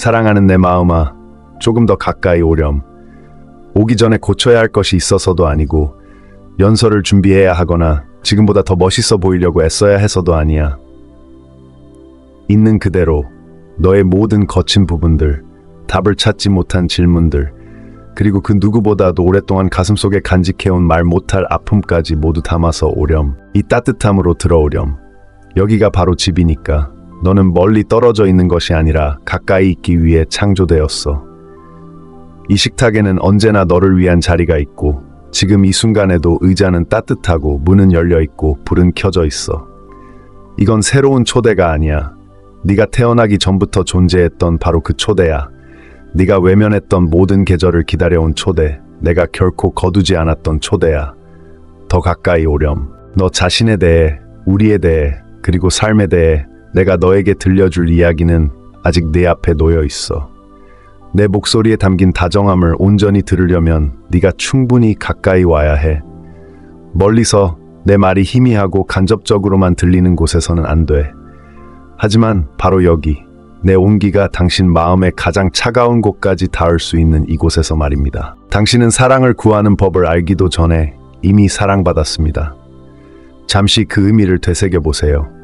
사랑하는 내 마음아, 조금 더 가까이 오렴. 오기 전에 고쳐야 할 것이 있어서도 아니고, 연설을 준비해야 하거나 지금보다 더 멋있어 보이려고 애써야 해서도 아니야. 있는 그대로 너의 모든 거친 부분들, 답을 찾지 못한 질문들, 그리고 그 누구보다도 오랫동안 가슴속에 간직해온 말 못할 아픔까지 모두 담아서 오렴. 이 따뜻함으로 들어오렴. 여기가 바로 집이니까. 너는 멀리 떨어져 있는 것이 아니라 가까이 있기 위해 창조되었어. 이 식탁에는 언제나 너를 위한 자리가 있고, 지금 이 순간에도 의자는 따뜻하고 문은 열려 있고 불은 켜져 있어. 이건 새로운 초대가 아니야. 네가 태어나기 전부터 존재했던 바로 그 초대야. 네가 외면했던 모든 계절을 기다려온 초대, 내가 결코 거두지 않았던 초대야. 더 가까이 오렴. 너 자신에 대해, 우리에 대해, 그리고 삶에 대해 내가 너에게 들려줄 이야기는 아직 내 앞에 놓여 있어. 내 목소리에 담긴 다정함을 온전히 들으려면 네가 충분히 가까이 와야 해. 멀리서 내 말이 희미하고 간접적으로만 들리는 곳에서는 안 돼. 하지만 바로 여기, 내 온기가 당신 마음의 가장 차가운 곳까지 닿을 수 있는 이곳에서 말입니다. 당신은 사랑을 구하는 법을 알기도 전에 이미 사랑받았습니다. 잠시 그 의미를 되새겨보세요.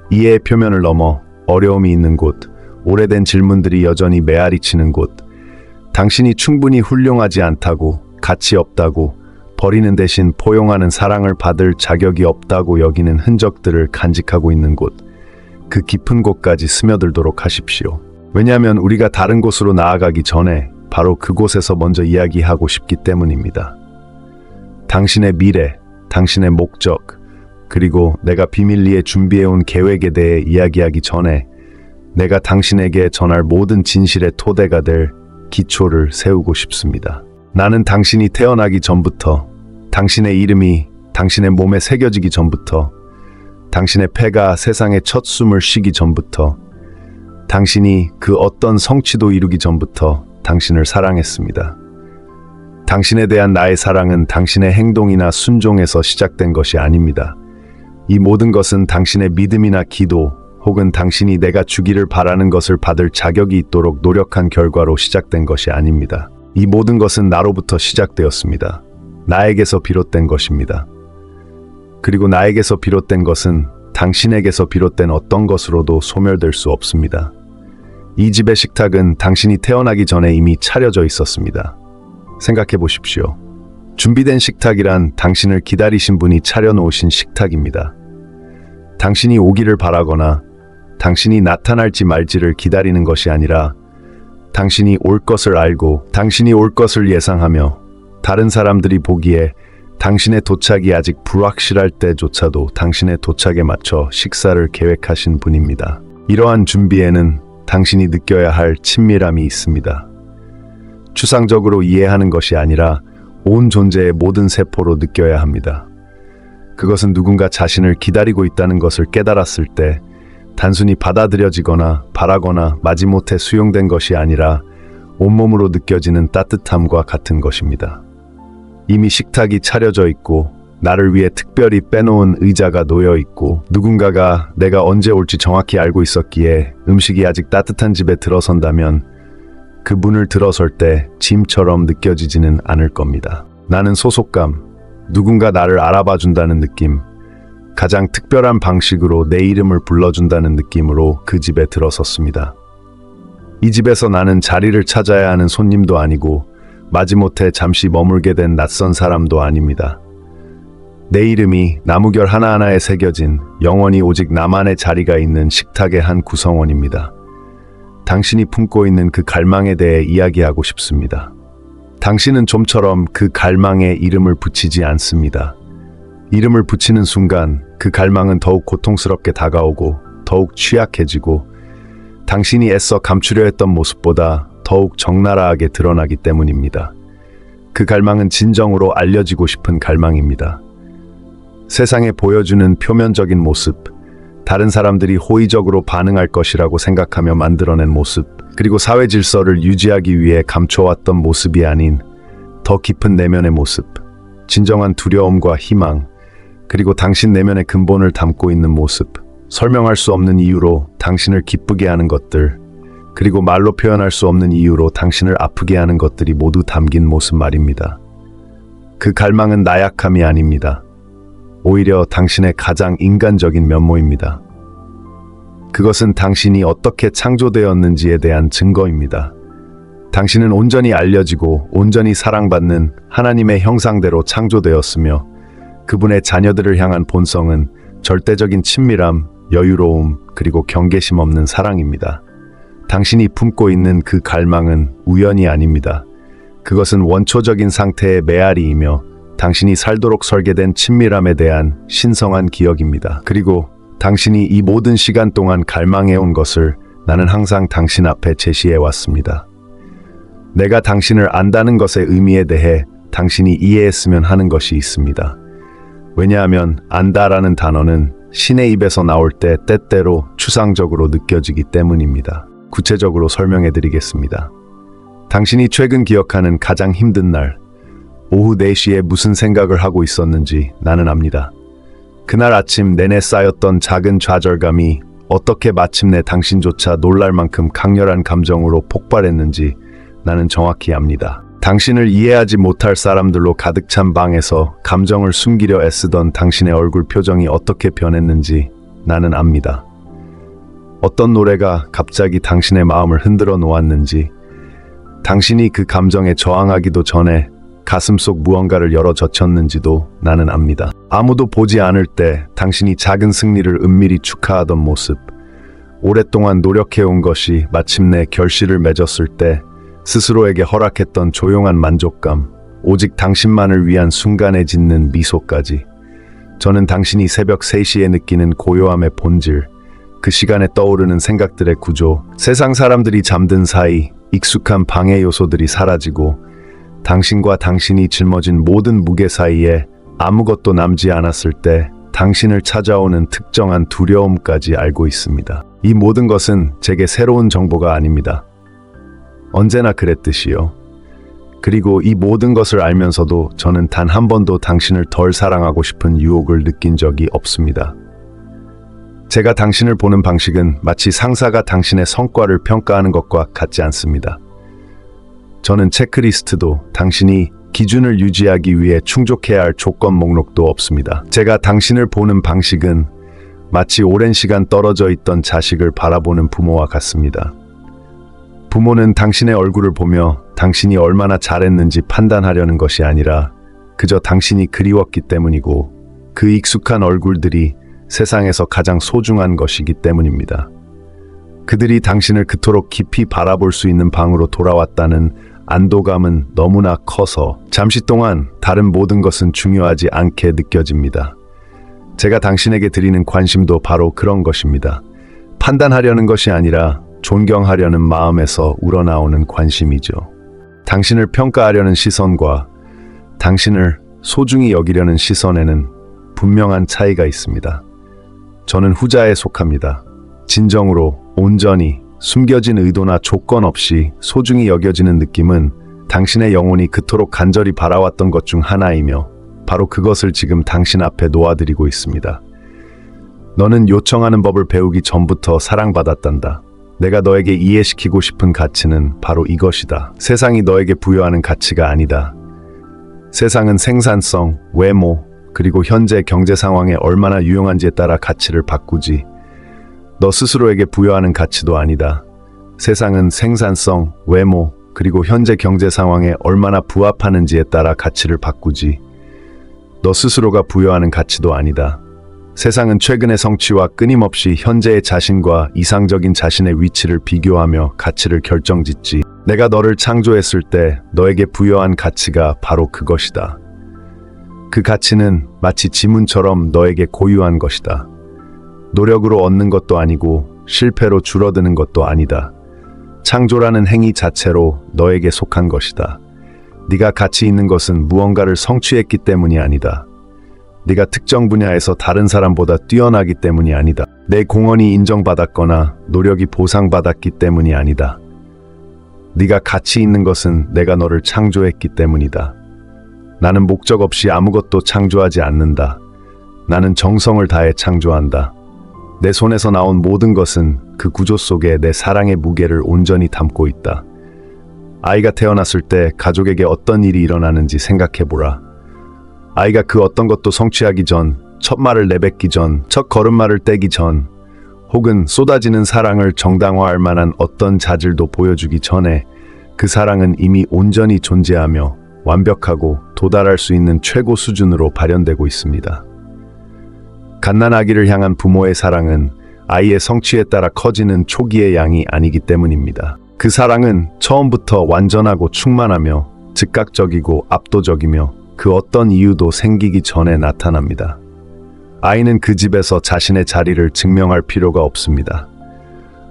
이해의 표면을 넘어 어려움이 있는 곳, 오래된 질문들이 여전히 메아리치는 곳, 당신이 충분히 훌륭하지 않다고, 가치 없다고, 버리는 대신 포용하는 사랑을 받을 자격이 없다고 여기는 흔적들을 간직하고 있는 곳, 그 깊은 곳까지 스며들도록 하십시오. 왜냐하면 우리가 다른 곳으로 나아가기 전에 바로 그곳에서 먼저 이야기하고 싶기 때문입니다. 당신의 미래, 당신의 목적, 그리고 내가 비밀리에 준비해온 계획에 대해 이야기하기 전에 내가 당신에게 전할 모든 진실의 토대가 될 기초를 세우고 싶습니다. 나는 당신이 태어나기 전부터, 당신의 이름이 당신의 몸에 새겨지기 전부터, 당신의 폐가 세상에 첫 숨을 쉬기 전부터, 당신이 그 어떤 성취도 이루기 전부터 당신을 사랑했습니다. 당신에 대한 나의 사랑은 당신의 행동이나 순종에서 시작된 것이 아닙니다. 이 모든 것은 당신의 믿음이나 기도, 혹은 당신이 내가 주기를 바라는 것을 받을 자격이 있도록 노력한 결과로 시작된 것이 아닙니다. 이 모든 것은 나로부터 시작되었습니다. 나에게서 비롯된 것입니다. 그리고 나에게서 비롯된 것은 당신에게서 비롯된 어떤 것으로도 소멸될 수 없습니다. 이 집의 식탁은 당신이 태어나기 전에 이미 차려져 있었습니다. 생각해 보십시오. 준비된 식탁이란 당신을 기다리신 분이 차려놓으신 식탁입니다. 당신이 오기를 바라거나 당신이 나타날지 말지를 기다리는 것이 아니라 당신이 올 것을 알고 당신이 올 것을 예상하며 다른 사람들이 보기에 당신의 도착이 아직 불확실할 때조차도 당신의 도착에 맞춰 식사를 계획하신 분입니다. 이러한 준비에는 당신이 느껴야 할 친밀함이 있습니다. 추상적으로 이해하는 것이 아니라 온 존재의 모든 세포로 느껴야 합니다. 그것은 누군가 자신을 기다리고 있다는 것을 깨달았을 때 단순히 받아들여지거나 바라거나 마지못해 수용된 것이 아니라 온몸으로 느껴지는 따뜻함과 같은 것입니다. 이미 식탁이 차려져 있고 나를 위해 특별히 빼놓은 의자가 놓여 있고 누군가가 내가 언제 올지 정확히 알고 있었기에 음식이 아직 따뜻한 집에 들어선다면 그 문을 들어설 때 짐처럼 느껴지지는 않을 겁니다. 나는 소속감, 누군가 나를 알아봐 준다는 느낌, 가장 특별한 방식으로 내 이름을 불러준다는 느낌으로 그 집에 들어섰습니다. 이 집에서 나는 자리를 찾아야 하는 손님도 아니고 마지못해 잠시 머물게 된 낯선 사람도 아닙니다. 내 이름이 나무결 하나하나에 새겨진 영원히 오직 나만의 자리가 있는 식탁의 한 구성원입니다. 당신이 품고 있는 그 갈망에 대해 이야기하고 싶습니다. 당신은 좀처럼 그 갈망에 이름을 붙이지 않습니다. 이름을 붙이는 순간 그 갈망은 더욱 고통스럽게 다가오고 더욱 취약해지고 당신이 애써 감추려 했던 모습보다 더욱 적나라하게 드러나기 때문입니다. 그 갈망은 진정으로 알려지고 싶은 갈망입니다. 세상에 보여주는 표면적인 모습, 다른 사람들이 호의적으로 반응할 것이라고 생각하며 만들어낸 모습, 그리고 사회 질서를 유지하기 위해 감춰왔던 모습이 아닌 더 깊은 내면의 모습, 진정한 두려움과 희망, 그리고 당신 내면의 근본을 담고 있는 모습, 설명할 수 없는 이유로 당신을 기쁘게 하는 것들, 그리고 말로 표현할 수 없는 이유로 당신을 아프게 하는 것들이 모두 담긴 모습 말입니다. 그 갈망은 나약함이 아닙니다. 오히려 당신의 가장 인간적인 면모입니다. 그것은 당신이 어떻게 창조되었는지에 대한 증거입니다. 당신은 온전히 알려지고 온전히 사랑받는 하나님의 형상대로 창조되었으며 그분의 자녀들을 향한 본성은 절대적인 친밀함, 여유로움, 그리고 경계심 없는 사랑입니다. 당신이 품고 있는 그 갈망은 우연이 아닙니다. 그것은 원초적인 상태의 메아리이며 당신이 살도록 설계된 친밀함에 대한 신성한 기억입니다. 그리고 당신이 이 모든 시간 동안 갈망해온 것을 나는 항상 당신 앞에 제시해 왔습니다. 내가 당신을 안다는 것의 의미에 대해 당신이 이해했으면 하는 것이 있습니다. 왜냐하면 안다라는 단어는 신의 입에서 나올 때 때때로 추상적으로 느껴지기 때문입니다. 구체적으로 설명해 드리겠습니다. 당신이 최근 기억하는 가장 힘든 날, 오후 4시에 무슨 생각을 하고 있었는지 나는 압니다. 그날 아침 내내 쌓였던 작은 좌절감이 어떻게 마침내 당신조차 놀랄 만큼 강렬한 감정으로 폭발했는지 나는 정확히 압니다. 당신을 이해하지 못할 사람들로 가득 찬 방에서 감정을 숨기려 애쓰던 당신의 얼굴 표정이 어떻게 변했는지 나는 압니다. 어떤 노래가 갑자기 당신의 마음을 흔들어 놓았는지, 당신이 그 감정에 저항하기도 전에 가슴속 무언가를 열어 젖혔는지도 나는 압니다. 아무도 보지 않을 때 당신이 작은 승리를 은밀히 축하하던 모습, 오랫동안 노력해온 것이 마침내 결실을 맺었을 때 스스로에게 허락했던 조용한 만족감, 오직 당신만을 위한 순간에 짓는 미소까지. 저는 당신이 새벽 3시에 느끼는 고요함의 본질, 그 시간에 떠오르는 생각들의 구조, 세상 사람들이 잠든 사이 익숙한 방해 요소들이 사라지고 당신과 당신이 짊어진 모든 무게 사이에 아무것도 남지 않았을 때 당신을 찾아오는 특정한 두려움까지 알고 있습니다. 이 모든 것은 제게 새로운 정보가 아닙니다. 언제나 그랬듯이요. 그리고 이 모든 것을 알면서도 저는 단 한 번도 당신을 덜 사랑하고 싶은 유혹을 느낀 적이 없습니다. 제가 당신을 보는 방식은 마치 상사가 당신의 성과를 평가하는 것과 같지 않습니다. 저는 체크리스트도 당신이 기준을 유지하기 위해 충족해야 할 조건 목록도 없습니다. 제가 당신을 보는 방식은 마치 오랜 시간 떨어져 있던 자식을 바라보는 부모와 같습니다. 부모는 당신의 얼굴을 보며 당신이 얼마나 잘했는지 판단하려는 것이 아니라 그저 당신이 그리웠기 때문이고 그 익숙한 얼굴들이 세상에서 가장 소중한 것이기 때문입니다. 그들이 당신을 그토록 깊이 바라볼 수 있는 방으로 돌아왔다는 안도감은 너무나 커서 잠시 동안 다른 모든 것은 중요하지 않게 느껴집니다. 제가 당신에게 드리는 관심도 바로 그런 것입니다. 판단하려는 것이 아니라 존경하려는 마음에서 우러나오는 관심이죠. 당신을 평가하려는 시선과 당신을 소중히 여기려는 시선에는 분명한 차이가 있습니다. 저는 후자에 속합니다. 진정으로, 온전히, 숨겨진 의도나 조건 없이 소중히 여겨지는 느낌은 당신의 영혼이 그토록 간절히 바라왔던 것 중 하나이며 바로 그것을 지금 당신 앞에 놓아드리고 있습니다. 너는 요청하는 법을 배우기 전부터 사랑받았단다. 내가 너에게 이해시키고 싶은 가치는 바로 이것이다. 세상이 너에게 부여하는 가치가 아니다. 세상은 생산성, 외모, 그리고 현재 경제 상황에 얼마나 유용한지에 따라 가치를 바꾸지. 너 스스로에게 부여하는 가치도 아니다. 세상은 생산성, 외모, 그리고 현재 경제 상황에 얼마나 부합하는지에 따라 가치를 바꾸지. 너 스스로가 부여하는 가치도 아니다. 세상은 최근의 성취와 끊임없이 현재의 자신과 이상적인 자신의 위치를 비교하며 가치를 결정짓지. 내가 너를 창조했을 때 너에게 부여한 가치가 바로 그것이다. 그 가치는 마치 지문처럼 너에게 고유한 것이다. 노력으로 얻는 것도 아니고 실패로 줄어드는 것도 아니다. 창조라는 행위 자체로 너에게 속한 것이다. 네가 가치 있는 것은 무언가를 성취했기 때문이 아니다. 네가 특정 분야에서 다른 사람보다 뛰어나기 때문이 아니다. 내 공헌이 인정받았거나 노력이 보상받았기 때문이 아니다. 네가 가치 있는 것은 내가 너를 창조했기 때문이다. 나는 목적 없이 아무것도 창조하지 않는다. 나는 정성을 다해 창조한다. 내 손에서 나온 모든 것은 그 구조 속에 내 사랑의 무게를 온전히 담고 있다. 아이가 태어났을 때 가족에게 어떤 일이 일어나는지 생각해보라. 아이가 그 어떤 것도 성취하기 전, 첫 말을 내뱉기 전, 첫 걸음마를 떼기 전, 혹은 쏟아지는 사랑을 정당화할 만한 어떤 자질도 보여주기 전에 그 사랑은 이미 온전히 존재하며 완벽하고 도달할 수 있는 최고 수준으로 발현되고 있습니다. 갓난아기를 향한 부모의 사랑은 아이의 성취에 따라 커지는 초기의 양이 아니기 때문입니다. 그 사랑은 처음부터 완전하고 충만하며 즉각적이고 압도적이며 그 어떤 이유도 생기기 전에 나타납니다. 아이는 그 집에서 자신의 자리를 증명할 필요가 없습니다.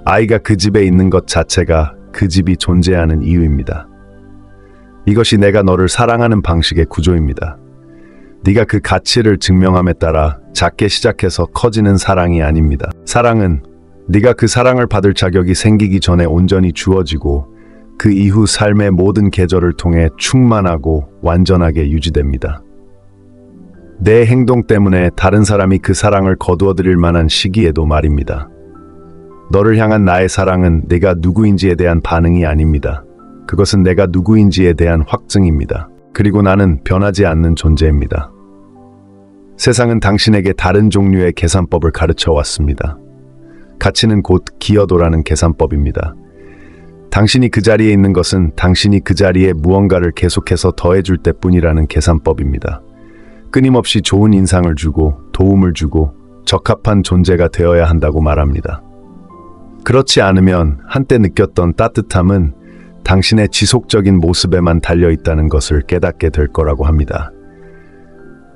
아이가 그 집에 있는 것 자체가 그 집이 존재하는 이유입니다. 이것이 내가 너를 사랑하는 방식의 구조입니다. 네가 그 가치를 증명함에 따라 작게 시작해서 커지는 사랑이 아닙니다. 사랑은 네가 그 사랑을 받을 자격이 생기기 전에 온전히 주어지고 그 이후 삶의 모든 계절을 통해 충만하고 완전하게 유지됩니다. 내 행동 때문에 다른 사람이 그 사랑을 거두어들일 만한 시기에도 말입니다. 너를 향한 나의 사랑은 내가 누구인지에 대한 반응이 아닙니다. 그것은 내가 누구인지에 대한 확증입니다. 그리고 나는 변하지 않는 존재입니다. 세상은 당신에게 다른 종류의 계산법을 가르쳐 왔습니다. 가치는 곧 기여도라는 계산법입니다. 당신이 그 자리에 있는 것은 당신이 그 자리에 무언가를 계속해서 더해줄 때뿐이라는 계산법입니다. 끊임없이 좋은 인상을 주고 도움을 주고 적합한 존재가 되어야 한다고 말합니다. 그렇지 않으면 한때 느꼈던 따뜻함은 당신의 지속적인 모습에만 달려있다는 것을 깨닫게 될 거라고 합니다.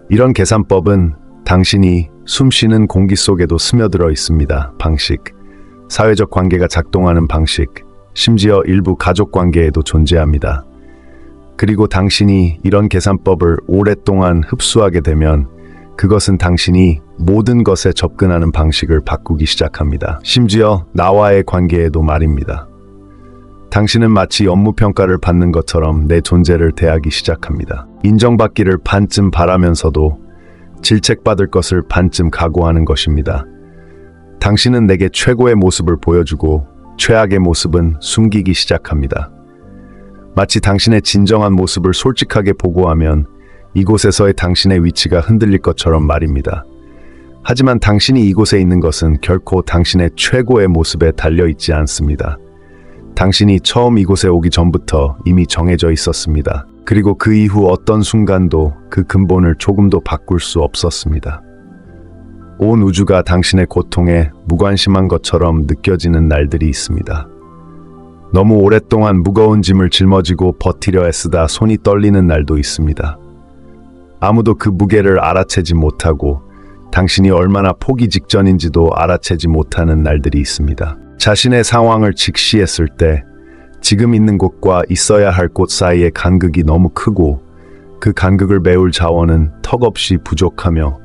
이런 계산법은 당신이 숨쉬는 공기 속에도 스며들어 있습니다. 방식, 사회적 관계가 작동하는 방식, 심지어 일부 가족 관계에도 존재합니다. 그리고 당신이 이런 계산법을 오랫동안 흡수하게 되면 그것은 당신이 모든 것에 접근하는 방식을 바꾸기 시작합니다. 심지어 나와의 관계에도 말입니다. 당신은 마치 업무 평가를 받는 것처럼 내 존재를 대하기 시작합니다. 인정받기를 반쯤 바라면서도 질책받을 것을 반쯤 각오하는 것입니다. 당신은 내게 최고의 모습을 보여주고 최악의 모습은 숨기기 시작합니다. 마치 당신의 진정한 모습을 솔직하게 보고하면 이곳에서의 당신의 위치가 흔들릴 것처럼 말입니다. 하지만 당신이 이곳에 있는 것은 결코 당신의 최고의 모습에 달려있지 않습니다. 당신이 처음 이곳에 오기 전부터 이미 정해져 있었습니다. 그리고 그 이후 어떤 순간도 그 근본을 조금도 바꿀 수 없었습니다. 온 우주가 당신의 고통에 무관심한 것처럼 느껴지는 날들이 있습니다. 너무 오랫동안 무거운 짐을 짊어지고 버티려 애쓰다 손이 떨리는 날도 있습니다. 아무도 그 무게를 알아채지 못하고 당신이 얼마나 포기 직전인지도 알아채지 못하는 날들이 있습니다. 자신의 상황을 직시했을 때 지금 있는 곳과 있어야 할 곳 사이의 간극이 너무 크고 그 간극을 메울 자원은 턱없이 부족하며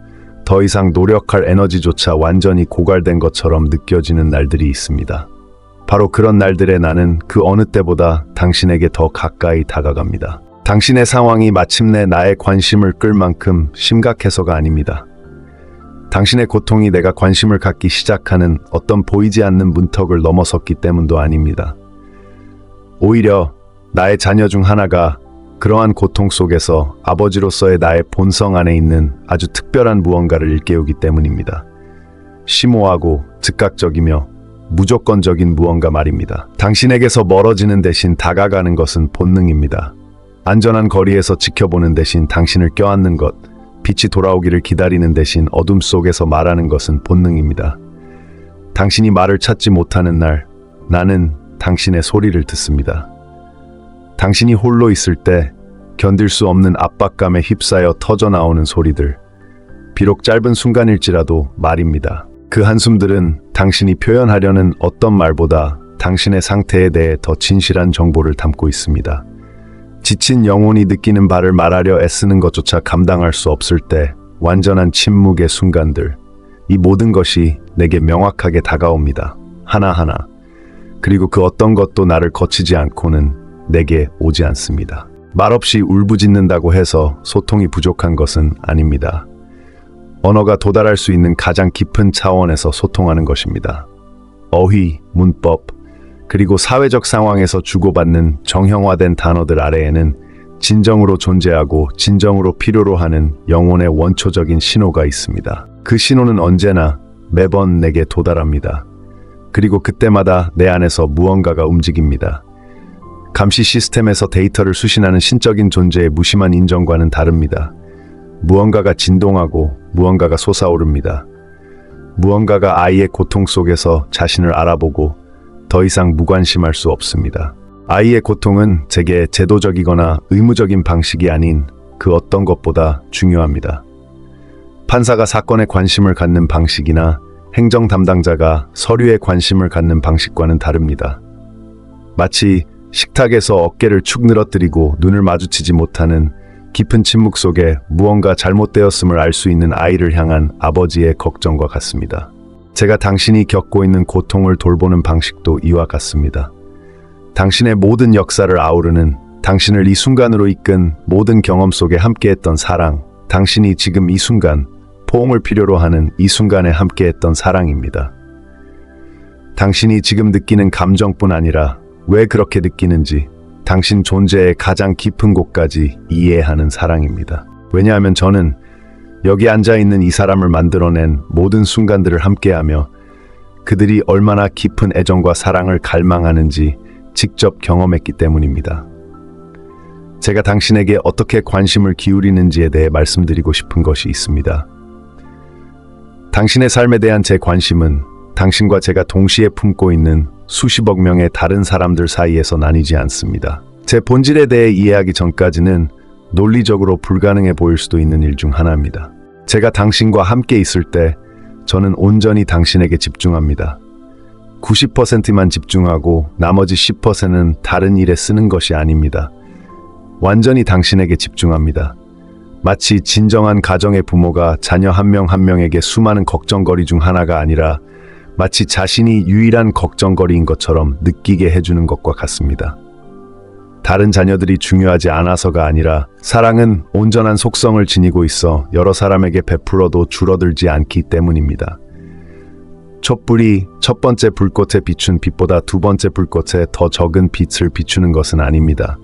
더 이상 노력할 에너지조차 완전히 고갈된 것처럼 느껴지는 날들이 있습니다. 바로 그런 날들에 나는 그 어느 때보다 당신에게 더 가까이 다가갑니다. 당신의 상황이 마침내 나의 관심을 끌 만큼 심각해서가 아닙니다. 당신의 고통이 내가 관심을 갖기 시작하는 어떤 보이지 않는 문턱을 넘어섰기 때문도 아닙니다. 오히려 나의 자녀 중 하나가 그러한 고통 속에서 아버지로서의 나의 본성 안에 있는 아주 특별한 무언가를 일깨우기 때문입니다. 심오하고 즉각적이며 무조건적인 무언가 말입니다. 당신에게서 멀어지는 대신 다가가는 것은 본능입니다. 안전한 거리에서 지켜보는 대신 당신을 껴안는 것, 빛이 돌아오기를 기다리는 대신 어둠 속에서 말하는 것은 본능입니다. 당신이 말을 찾지 못하는 날, 나는 당신의 소리를 듣습니다. 당신이 홀로 있을 때 견딜 수 없는 압박감에 휩싸여 터져나오는 소리들, 비록 짧은 순간일지라도 말입니다. 그 한숨들은 당신이 표현하려는 어떤 말보다 당신의 상태에 대해 더 진실한 정보를 담고 있습니다. 지친 영혼이 느끼는 바를 말하려 애쓰는 것조차 감당할 수 없을 때 완전한 침묵의 순간들, 이 모든 것이 내게 명확하게 다가옵니다. 하나하나. 그리고 그 어떤 것도 나를 거치지 않고는 내게 오지 않습니다. 말없이 울부짖는다고 해서 소통이 부족한 것은 아닙니다. 언어가 도달할 수 있는 가장 깊은 차원에서 소통하는 것입니다. 어휘, 문법, 그리고 사회적 상황에서 주고받는 정형화된 단어들 아래에는 진정으로 존재하고 진정으로 필요로 하는 영혼의 원초적인 신호가 있습니다. 그 신호는 언제나 매번 내게 도달합니다. 그리고 그때마다 내 안에서 무언가가 움직입니다. 감시 시스템에서 데이터를 수신하는 신적인 존재의 무심한 인정과는 다릅니다. 무언가가 진동하고 무언가가 솟아오릅니다. 무언가가 아이의 고통 속에서 자신을 알아보고 더 이상 무관심할 수 없습니다. 아이의 고통은 제게 제도적이거나 의무적인 방식이 아닌 그 어떤 것보다 중요합니다. 판사가 사건에 관심을 갖는 방식이나 행정 담당자가 서류에 관심을 갖는 방식과는 다릅니다. 마치 식탁에서 어깨를 축 늘어뜨리고 눈을 마주치지 못하는 깊은 침묵 속에 무언가 잘못되었음을 알 수 있는 아이를 향한 아버지의 걱정과 같습니다. 제가 당신이 겪고 있는 고통을 돌보는 방식도 이와 같습니다. 당신의 모든 역사를 아우르는, 당신을 이 순간으로 이끈 모든 경험 속에 함께했던 사랑, 당신이 지금 이 순간, 포옹을 필요로 하는 이 순간에 함께했던 사랑입니다. 당신이 지금 느끼는 감정뿐 아니라 왜 그렇게 느끼는지, 당신 존재의 가장 깊은 곳까지 이해하는 사랑입니다. 왜냐하면 저는 여기 앉아있는 이 사람을 만들어낸 모든 순간들을 함께하며 그들이 얼마나 깊은 애정과 사랑을 갈망하는지 직접 경험했기 때문입니다. 제가 당신에게 어떻게 관심을 기울이는지에 대해 말씀드리고 싶은 것이 있습니다. 당신의 삶에 대한 제 관심은 당신과 제가 동시에 품고 있는 수십억 명의 다른 사람들 사이에서 나뉘지 않습니다. 제 본질에 대해 이해하기 전까지는 논리적으로 불가능해 보일 수도 있는 일 중 하나입니다. 제가 당신과 함께 있을 때 저는 온전히 당신에게 집중합니다. 90%만 집중하고 나머지 10%는 다른 일에 쓰는 것이 아닙니다. 완전히 당신에게 집중합니다. 마치 진정한 가정의 부모가 자녀 한 명 한 명에게 수많은 걱정거리 중 하나가 아니라 마치 자신이 유일한 걱정거리인 것처럼 느끼게 해주는 것과 같습니다. 다른 자녀들이 중요하지 않아서가 아니라 사랑은 온전한 속성을 지니고 있어 여러 사람에게 베풀어도 줄어들지 않기 때문입니다. 촛불이 첫 번째 불꽃에 비춘 빛보다 두 번째 불꽃에 더 적은 빛을 비추는 것은 아닙니다.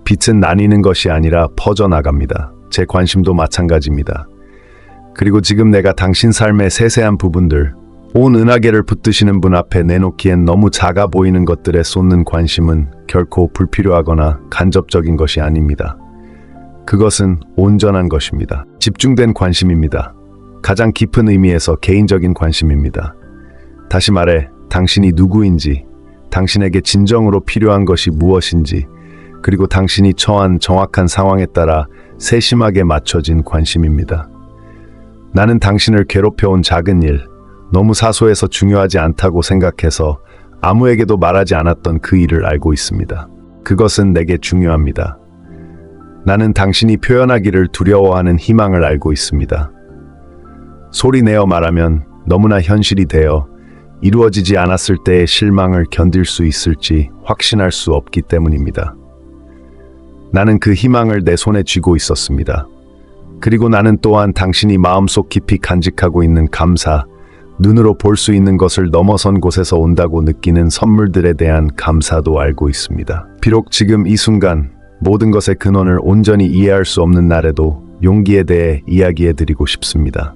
빛은 나뉘는 것이 아니라 퍼져나갑니다. 제 관심도 마찬가지입니다. 그리고 지금 내가 당신 삶의 세세한 부분들, 온 은하계를 붙드시는 분 앞에 내놓기엔 너무 작아 보이는 것들에 쏟는 관심은 결코 불필요하거나 간접적인 것이 아닙니다. 그것은 온전한 것입니다. 집중된 관심입니다. 가장 깊은 의미에서 개인적인 관심입니다. 다시 말해, 당신이 누구인지, 당신에게 진정으로 필요한 것이 무엇인지, 그리고 당신이 처한 정확한 상황에 따라 세심하게 맞춰진 관심입니다. 나는 당신을 괴롭혀온 작은 일, 너무 사소해서 중요하지 않다고 생각해서 아무에게도 말하지 않았던 그 일을 알고 있습니다. 그것은 내게 중요합니다. 나는 당신이 표현하기를 두려워하는 희망을 알고 있습니다. 소리내어 말하면 너무나 현실이 되어 이루어지지 않았을 때의 실망을 견딜 수 있을지 확신할 수 없기 때문입니다. 나는 그 희망을 내 손에 쥐고 있었습니다. 그리고 나는 또한 당신이 마음속 깊이 간직하고 있는 감사, 눈으로 볼 수 있는 것을 넘어선 곳에서 온다고 느끼는 선물들에 대한 감사도 알고 있습니다. 비록 지금 이 순간 모든 것의 근원을 온전히 이해할 수 없는 날에도 용기에 대해 이야기해드리고 싶습니다.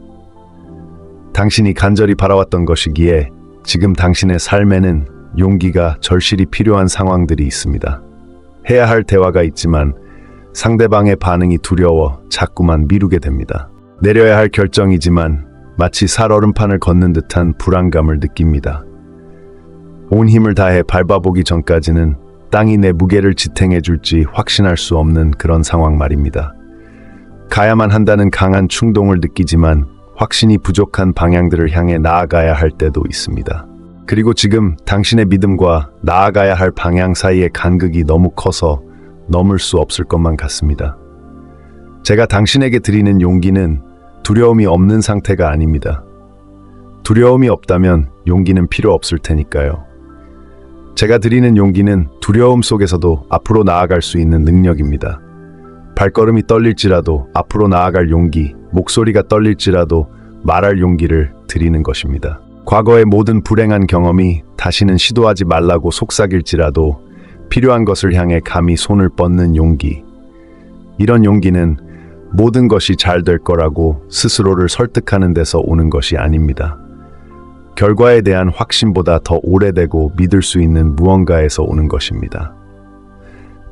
당신이 간절히 바라왔던 것이기에 지금 당신의 삶에는 용기가 절실히 필요한 상황들이 있습니다. 해야 할 대화가 있지만 상대방의 반응이 두려워 자꾸만 미루게 됩니다. 내려야 할 결정이지만 마치 살얼음판을 걷는 듯한 불안감을 느낍니다. 온 힘을 다해 밟아보기 전까지는 땅이 내 무게를 지탱해 줄지 확신할 수 없는 그런 상황 말입니다. 가야만 한다는 강한 충동을 느끼지만 확신이 부족한 방향들을 향해 나아가야 할 때도 있습니다. 그리고 지금 당신의 믿음과 나아가야 할 방향 사이의 간극이 너무 커서 넘을 수 없을 것만 같습니다. 제가 당신에게 드리는 용기는 두려움이 없는 상태가 아닙니다. 두려움이 없다면 용기는 필요 없을 테니까요. 제가 드리는 용기는 두려움 속에서도 앞으로 나아갈 수 있는 능력입니다. 발걸음이 떨릴지라도 앞으로 나아갈 용기, 목소리가 떨릴지라도 말할 용기를 드리는 것입니다. 과거의 모든 불행한 경험이 다시는 시도하지 말라고 속삭일지라도 필요한 것을 향해 감히 손을 뻗는 용기. 이런 용기는 모든 것이 잘 될 거라고 스스로를 설득하는 데서 오는 것이 아닙니다. 결과에 대한 확신보다 더 오래되고 믿을 수 있는 무언가에서 오는 것입니다.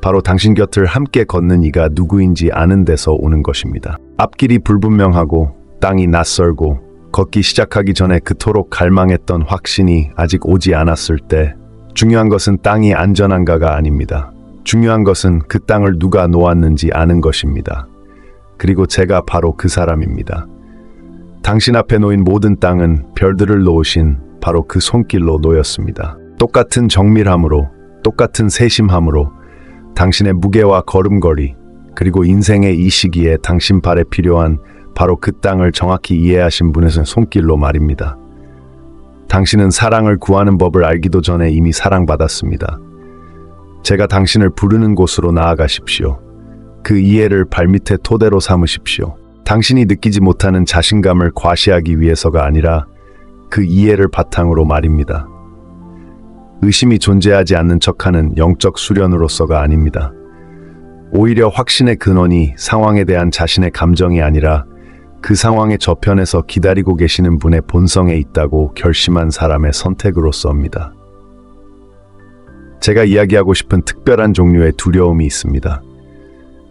바로 당신 곁을 함께 걷는 이가 누구인지 아는 데서 오는 것입니다. 앞길이 불분명하고 땅이 낯설고 걷기 시작하기 전에 그토록 갈망했던 확신이 아직 오지 않았을 때 중요한 것은 땅이 안전한가가 아닙니다. 중요한 것은 그 땅을 누가 놓았는지 아는 것입니다. 그리고 제가 바로 그 사람입니다. 당신 앞에 놓인 모든 땅은 별들을 놓으신 바로 그 손길로 놓였습니다. 똑같은 정밀함으로, 똑같은 세심함으로 당신의 무게와 걸음걸이, 그리고 인생의 이 시기에 당신 발에 필요한 바로 그 땅을 정확히 이해하신 분의 손길로 말입니다. 당신은 사랑을 구하는 법을 알기도 전에 이미 사랑받았습니다. 제가 당신을 부르는 곳으로 나아가십시오. 그 이해를 발밑의 토대로 삼으십시오. 당신이 느끼지 못하는 자신감을 과시하기 위해서가 아니라 그 이해를 바탕으로 말입니다. 의심이 존재하지 않는 척하는 영적 수련으로서가 아닙니다. 오히려 확신의 근원이 상황에 대한 자신의 감정이 아니라 그 상황의 저편에서 기다리고 계시는 분의 본성에 있다고 결심한 사람의 선택으로서입니다. 제가 이야기하고 싶은 특별한 종류의 두려움이 있습니다.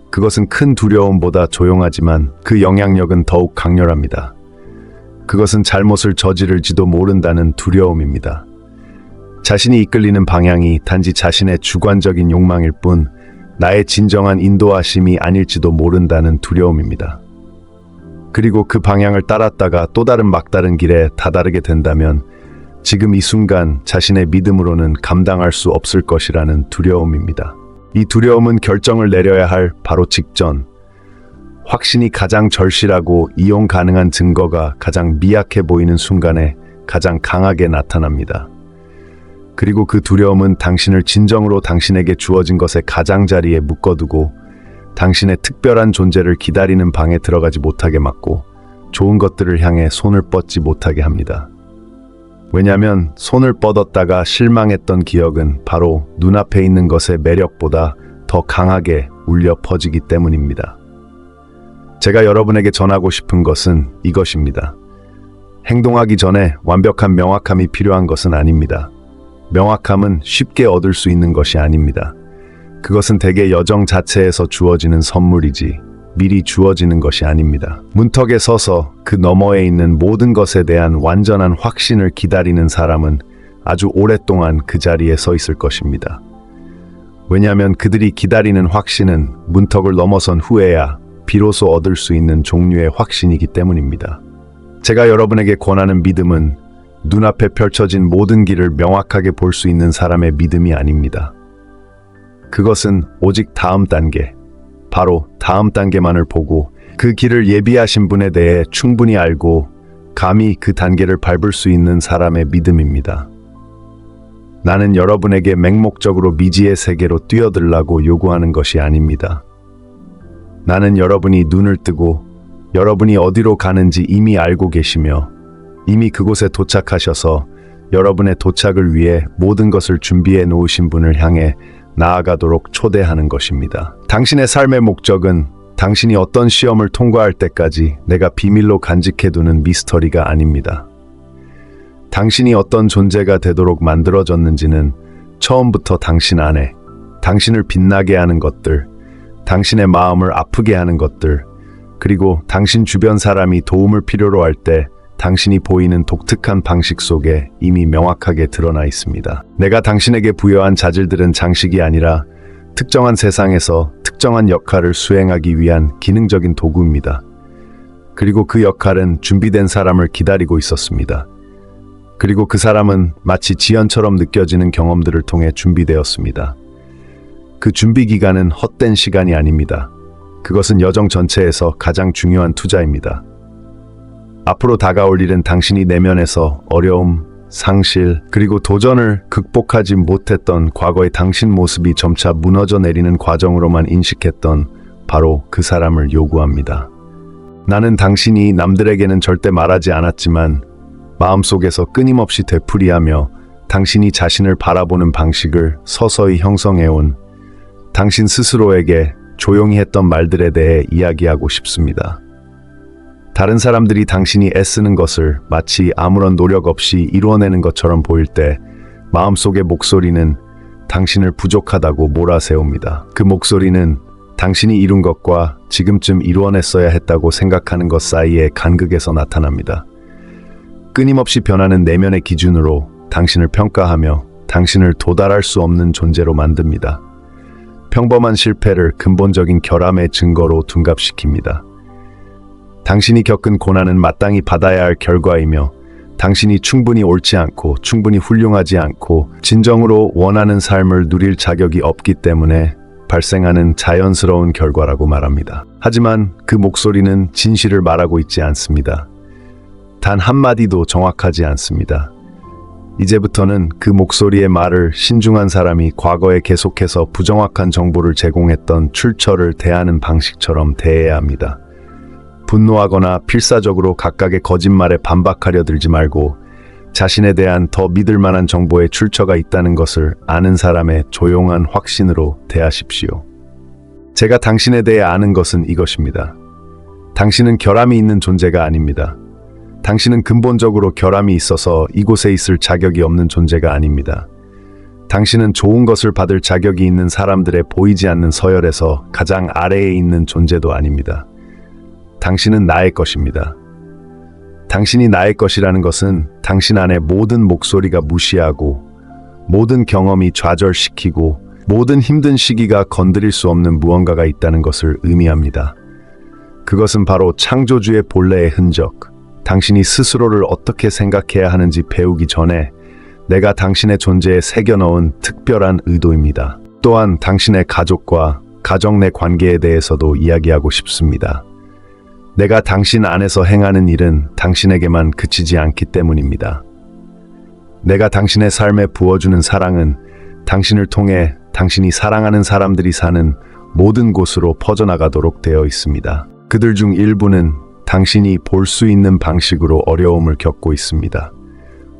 그것은 큰 두려움보다 조용하지만 그 영향력은 더욱 강렬합니다. 그것은 잘못을 저지를지도 모른다는 두려움입니다. 자신이 이끌리는 방향이 단지 자신의 주관적인 욕망일 뿐 나의 진정한 인도하심이 아닐지도 모른다는 두려움입니다. 그리고 그 방향을 따랐다가 또 다른 막다른 길에 다다르게 된다면 지금 이 순간 자신의 믿음으로는 감당할 수 없을 것이라는 두려움입니다. 이 두려움은 결정을 내려야 할 바로 직전, 확신이 가장 절실하고 이용 가능한 증거가 가장 미약해 보이는 순간에 가장 강하게 나타납니다. 그리고 그 두려움은 당신을 진정으로 당신에게 주어진 것의 가장자리에 묶어두고 당신의 특별한 존재를 기다리는 방에 들어가지 못하게 막고 좋은 것들을 향해 손을 뻗지 못하게 합니다. 왜냐하면 손을 뻗었다가 실망했던 기억은 바로 눈앞에 있는 것의 매력보다 더 강하게 울려 퍼지기 때문입니다. 제가 여러분에게 전하고 싶은 것은 이것입니다. 행동하기 전에 완벽한 명확함이 필요한 것은 아닙니다. 명확함은 쉽게 얻을 수 있는 것이 아닙니다. 그것은 대개 여정 자체에서 주어지는 선물이지 미리 주어지는 것이 아닙니다. 문턱에 서서 그 너머에 있는 모든 것에 대한 완전한 확신을 기다리는 사람은 아주 오랫동안 그 자리에 서 있을 것입니다. 왜냐하면 그들이 기다리는 확신은 문턱을 넘어선 후에야 비로소 얻을 수 있는 종류의 확신이기 때문입니다. 제가 여러분에게 권하는 믿음은 눈앞에 펼쳐진 모든 길을 명확하게 볼 수 있는 사람의 믿음이 아닙니다. 그것은 오직 다음 단계, 바로 다음 단계만을 보고 그 길을 예비하신 분에 대해 충분히 알고 감히 그 단계를 밟을 수 있는 사람의 믿음입니다. 나는 여러분에게 맹목적으로 미지의 세계로 뛰어들라고 요구하는 것이 아닙니다. 나는 여러분이 눈을 뜨고 여러분이 어디로 가는지 이미 알고 계시며 이미 그곳에 도착하셔서 여러분의 도착을 위해 모든 것을 준비해 놓으신 분을 향해 나아가도록 초대하는 것입니다. 당신의 삶의 목적은 당신이 어떤 시험을 통과할 때까지 내가 비밀로 간직해두는 미스터리가 아닙니다. 당신이 어떤 존재가 되도록 만들어졌는지는 처음부터 당신 안에, 당신을 빛나게 하는 것들, 당신의 마음을 아프게 하는 것들, 그리고 당신 주변 사람이 도움을 필요로 할 때 당신이 보이는 독특한 방식 속에 이미 명확하게 드러나 있습니다. 내가 당신에게 부여한 자질들은 장식이 아니라 특정한 세상에서 특정한 역할을 수행하기 위한 기능적인 도구입니다. 그리고 그 역할은 준비된 사람을 기다리고 있었습니다. 그리고 그 사람은 마치 지연처럼 느껴지는 경험들을 통해 준비되었습니다. 그 준비 기간은 헛된 시간이 아닙니다. 그것은 여정 전체에서 가장 중요한 투자입니다. 앞으로 다가올 일은 당신이 내면에서 어려움, 상실, 그리고 도전을 극복하지 못했던 과거의 당신 모습이 점차 무너져 내리는 과정으로만 인식했던 바로 그 사람을 요구합니다. 나는 당신이 남들에게는 절대 말하지 않았지만 마음속에서 끊임없이 되풀이하며 당신이 자신을 바라보는 방식을 서서히 형성해온 당신 스스로에게 조용히 했던 말들에 대해 이야기하고 싶습니다. 다른 사람들이 당신이 애쓰는 것을 마치 아무런 노력 없이 이루어내는 것처럼 보일 때 마음속의 목소리는 당신을 부족하다고 몰아세웁니다. 그 목소리는 당신이 이룬 것과 지금쯤 이루어냈어야 했다고 생각하는 것 사이의 간극에서 나타납니다. 끊임없이 변하는 내면의 기준으로 당신을 평가하며 당신을 도달할 수 없는 존재로 만듭니다. 평범한 실패를 근본적인 결함의 증거로 둔갑시킵니다. 당신이 겪은 고난은 마땅히 받아야 할 결과이며 당신이 충분히 옳지 않고 충분히 훌륭하지 않고 진정으로 원하는 삶을 누릴 자격이 없기 때문에 발생하는 자연스러운 결과라고 말합니다. 하지만 그 목소리는 진실을 말하고 있지 않습니다. 단 한마디도 정확하지 않습니다. 이제부터는 그 목소리의 말을 신중한 사람이 과거에 계속해서 부정확한 정보를 제공했던 출처를 대하는 방식처럼 대해야 합니다. 분노하거나 필사적으로 각각의 거짓말에 반박하려 들지 말고 자신에 대한 더 믿을 만한 정보의 출처가 있다는 것을 아는 사람의 조용한 확신으로 대하십시오. 제가 당신에 대해 아는 것은 이것입니다. 당신은 결함이 있는 존재가 아닙니다. 당신은 근본적으로 결함이 있어서 이곳에 있을 자격이 없는 존재가 아닙니다. 당신은 좋은 것을 받을 자격이 있는 사람들의 보이지 않는 서열에서 가장 아래에 있는 존재도 아닙니다. 당신은 나의 것입니다. 당신이 나의 것이라는 것은 당신 안에 모든 목소리가 무시하고 모든 경험이 좌절시키고 모든 힘든 시기가 건드릴 수 없는 무언가가 있다는 것을 의미합니다. 그것은 바로 창조주의 본래의 흔적, 당신이 스스로를 어떻게 생각해야 하는지 배우기 전에 내가 당신의 존재에 새겨넣은 특별한 의도입니다. 또한 당신의 가족과 가정 내 관계에 대해서도 이야기하고 싶습니다. 내가 당신 안에서 행하는 일은 당신에게만 그치지 않기 때문입니다. 내가 당신의 삶에 부어주는 사랑은 당신을 통해 당신이 사랑하는 사람들이 사는 모든 곳으로 퍼져나가도록 되어 있습니다. 그들 중 일부는 당신이 볼 수 있는 방식으로 어려움을 겪고 있습니다.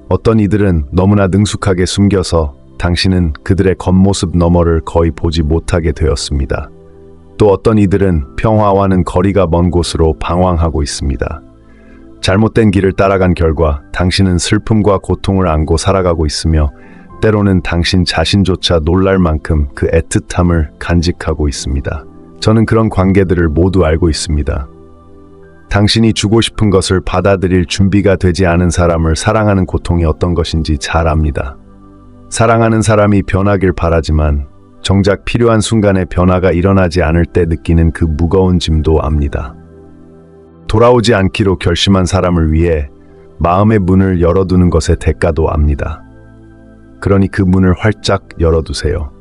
어떤 이들은 너무나 능숙하게 숨겨서 당신은 그들의 겉모습 너머를 거의 보지 못하게 되었습니다. 또 어떤 이들은 평화와는 거리가 먼 곳으로 방황하고 있습니다. 잘못된 길을 따라간 결과 당신은 슬픔과 고통을 안고 살아가고 있으며 때로는 당신 자신조차 놀랄 만큼 그 애틋함을 간직하고 있습니다. 저는 그런 관계들을 모두 알고 있습니다. 당신이 주고 싶은 것을 받아들일 준비가 되지 않은 사람을 사랑하는 고통이 어떤 것인지 잘 압니다. 사랑하는 사람이 변하길 바라지만 정작 필요한 순간에 변화가 일어나지 않을 때 느끼는 그 무거운 짐도 압니다. 돌아오지 않기로 결심한 사람을 위해 마음의 문을 열어두는 것의 대가도 압니다. 그러니 그 문을 활짝 열어두세요.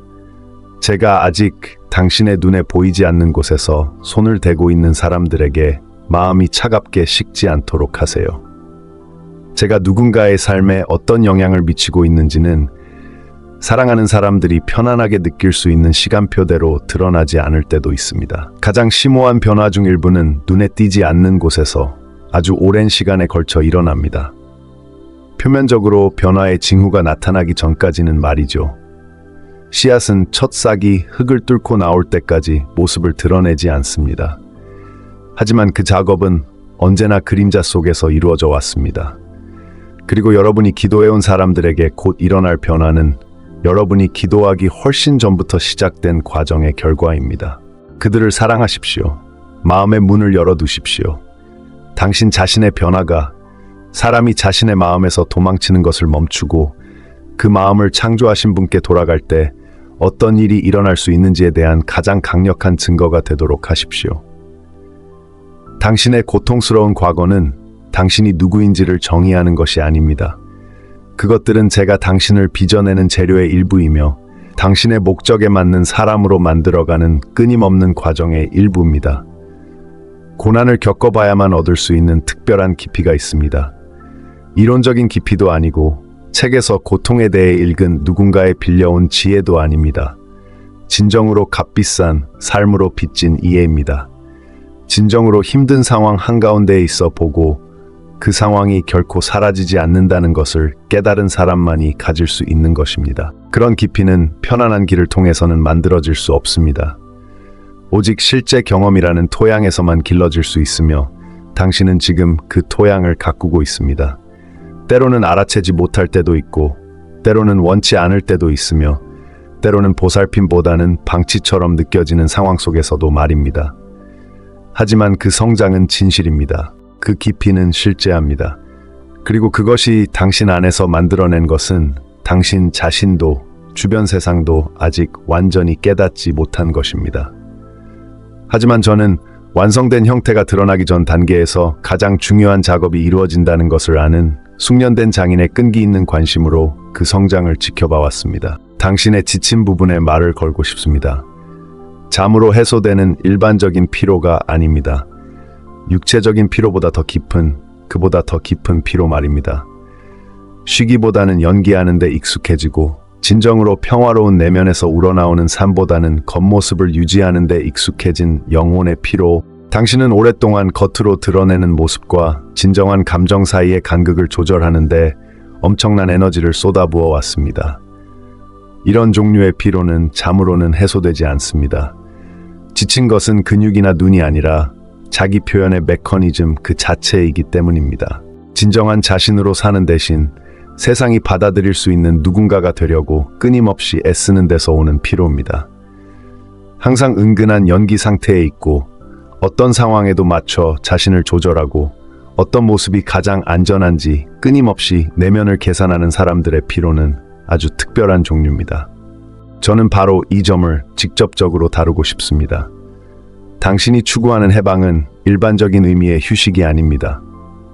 제가 아직 당신의 눈에 보이지 않는 곳에서 손을 대고 있는 사람들에게 마음이 차갑게 식지 않도록 하세요. 제가 누군가의 삶에 어떤 영향을 미치고 있는지는 사랑하는 사람들이 편안하게 느낄 수 있는 시간표대로 드러나지 않을 때도 있습니다. 가장 심오한 변화 중 일부는 눈에 띄지 않는 곳에서 아주 오랜 시간에 걸쳐 일어납니다. 표면적으로 변화의 징후가 나타나기 전까지는 말이죠. 씨앗은 첫 싹이 흙을 뚫고 나올 때까지 모습을 드러내지 않습니다. 하지만 그 작업은 언제나 그림자 속에서 이루어져 왔습니다. 그리고 여러분이 기도해온 사람들에게 곧 일어날 변화는 여러분이 기도하기 훨씬 전부터 시작된 과정의 결과입니다. 그들을 사랑하십시오. 마음의 문을 열어두십시오. 당신 자신의 변화가 사람이 자신의 마음에서 도망치는 것을 멈추고 그 마음을 창조하신 분께 돌아갈 때 어떤 일이 일어날 수 있는지에 대한 가장 강력한 증거가 되도록 하십시오. 당신의 고통스러운 과거는 당신이 누구인지를 정의하는 것이 아닙니다. 그것들은 제가 당신을 빚어내는 재료의 일부이며 당신의 목적에 맞는 사람으로 만들어가는 끊임없는 과정의 일부입니다. 고난을 겪어봐야만 얻을 수 있는 특별한 깊이가 있습니다. 이론적인 깊이도 아니고 책에서 고통에 대해 읽은 누군가의 빌려온 지혜도 아닙니다. 진정으로 값비싼 삶으로 빚진 이해입니다. 진정으로 힘든 상황 한가운데에 있어 보고 그 상황이 결코 사라지지 않는다는 것을 깨달은 사람만이 가질 수 있는 것입니다. 그런 깊이는 편안한 길을 통해서는 만들어질 수 없습니다. 오직 실제 경험이라는 토양에서만 길러질 수 있으며 당신은 지금 그 토양을 가꾸고 있습니다. 때로는 알아채지 못할 때도 있고 때로는 원치 않을 때도 있으며 때로는 보살핌보다는 방치처럼 느껴지는 상황 속에서도 말입니다. 하지만 그 성장은 진실입니다. 그 깊이는 실제합니다. 그리고 그것이 당신 안에서 만들어낸 것은 당신 자신도 주변 세상도 아직 완전히 깨닫지 못한 것입니다. 하지만 저는 완성된 형태가 드러나기 전 단계에서 가장 중요한 작업이 이루어진다는 것을 아는 숙련된 장인의 끈기 있는 관심으로 그 성장을 지켜봐 왔습니다. 당신의 지친 부분에 말을 걸고 싶습니다. 잠으로 해소되는 일반적인 피로가 아닙니다. 육체적인 피로보다 더 깊은, 그보다 더 깊은 피로 말입니다. 쉬기보다는 연기하는 데 익숙해지고 진정으로 평화로운 내면에서 우러나오는 삶보다는 겉모습을 유지하는 데 익숙해진 영혼의 피로. 당신은 오랫동안 겉으로 드러내는 모습과 진정한 감정 사이의 간극을 조절하는 데 엄청난 에너지를 쏟아부어 왔습니다. 이런 종류의 피로는 잠으로는 해소되지 않습니다. 지친 것은 근육이나 눈이 아니라 자기 표현의 메커니즘 그 자체이기 때문입니다. 진정한 자신으로 사는 대신 세상이 받아들일 수 있는 누군가가 되려고 끊임없이 애쓰는 데서 오는 피로입니다. 항상 은근한 연기 상태에 있고 어떤 상황에도 맞춰 자신을 조절하고 어떤 모습이 가장 안전한지 끊임없이 내면을 계산하는 사람들의 피로는 아주 특별한 종류입니다. 저는 바로 이 점을 직접적으로 다루고 싶습니다. 당신이 추구하는 해방은 일반적인 의미의 휴식이 아닙니다.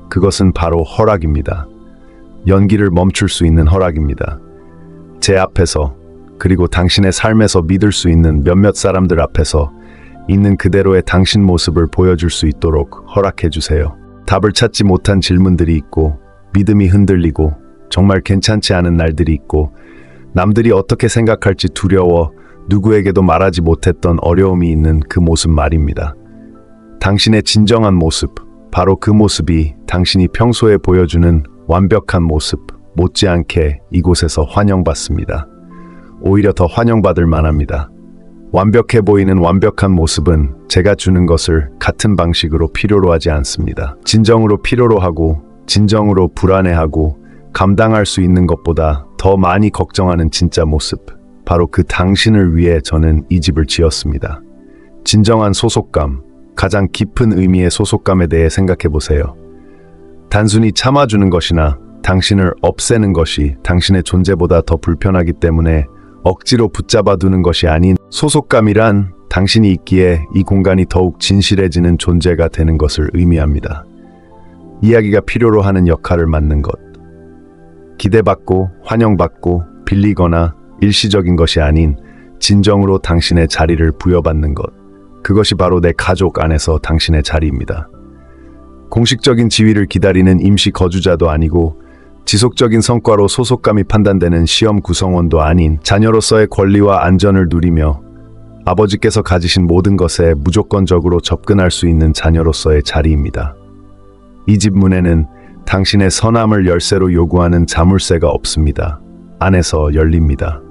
그것은 바로 허락입니다. 연기를 멈출 수 있는 허락입니다. 제 앞에서 그리고 당신의 삶에서 믿을 수 있는 몇몇 사람들 앞에서 있는 그대로의 당신 모습을 보여줄 수 있도록 허락해 주세요. 답을 찾지 못한 질문들이 있고 믿음이 흔들리고 정말 괜찮지 않은 날들이 있고 남들이 어떻게 생각할지 두려워 누구에게도 말하지 못했던 어려움이 있는 그 모습 말입니다. 당신의 진정한 모습, 바로 그 모습이 당신이 평소에 보여주는 완벽한 모습 못지않게 이곳에서 환영받습니다. 오히려 더 환영받을 만합니다. 완벽해 보이는 완벽한 모습은 제가 주는 것을 같은 방식으로 필요로 하지 않습니다. 진정으로 필요로 하고 진정으로 불안해하고 감당할 수 있는 것보다 더 많이 걱정하는 진짜 모습, 바로 그 당신을 위해 저는 이 집을 지었습니다. 진정한 소속감, 가장 깊은 의미의 소속감에 대해 생각해 보세요. 단순히 참아주는 것이나 당신을 없애는 것이 당신의 존재보다 더 불편하기 때문에 억지로 붙잡아 두는 것이 아닌 소속감이란 당신이 있기에 이 공간이 더욱 진실해지는 존재가 되는 것을 의미합니다. 이야기가 필요로 하는 역할을 맡는 것. 기대받고 환영받고 빌리거나 일시적인 것이 아닌 진정으로 당신의 자리를 부여받는 것. 그것이 바로 내 가족 안에서 당신의 자리입니다. 공식적인 지위를 기다리는 임시 거주자도 아니고 지속적인 성과로 소속감이 판단되는 시험 구성원도 아닌 자녀로서의 권리와 안전을 누리며 아버지께서 가지신 모든 것에 무조건적으로 접근할 수 있는 자녀로서의 자리입니다. 이 집 문에는 당신의 선함을 열쇠로 요구하는 자물쇠가 없습니다. 안에서 열립니다.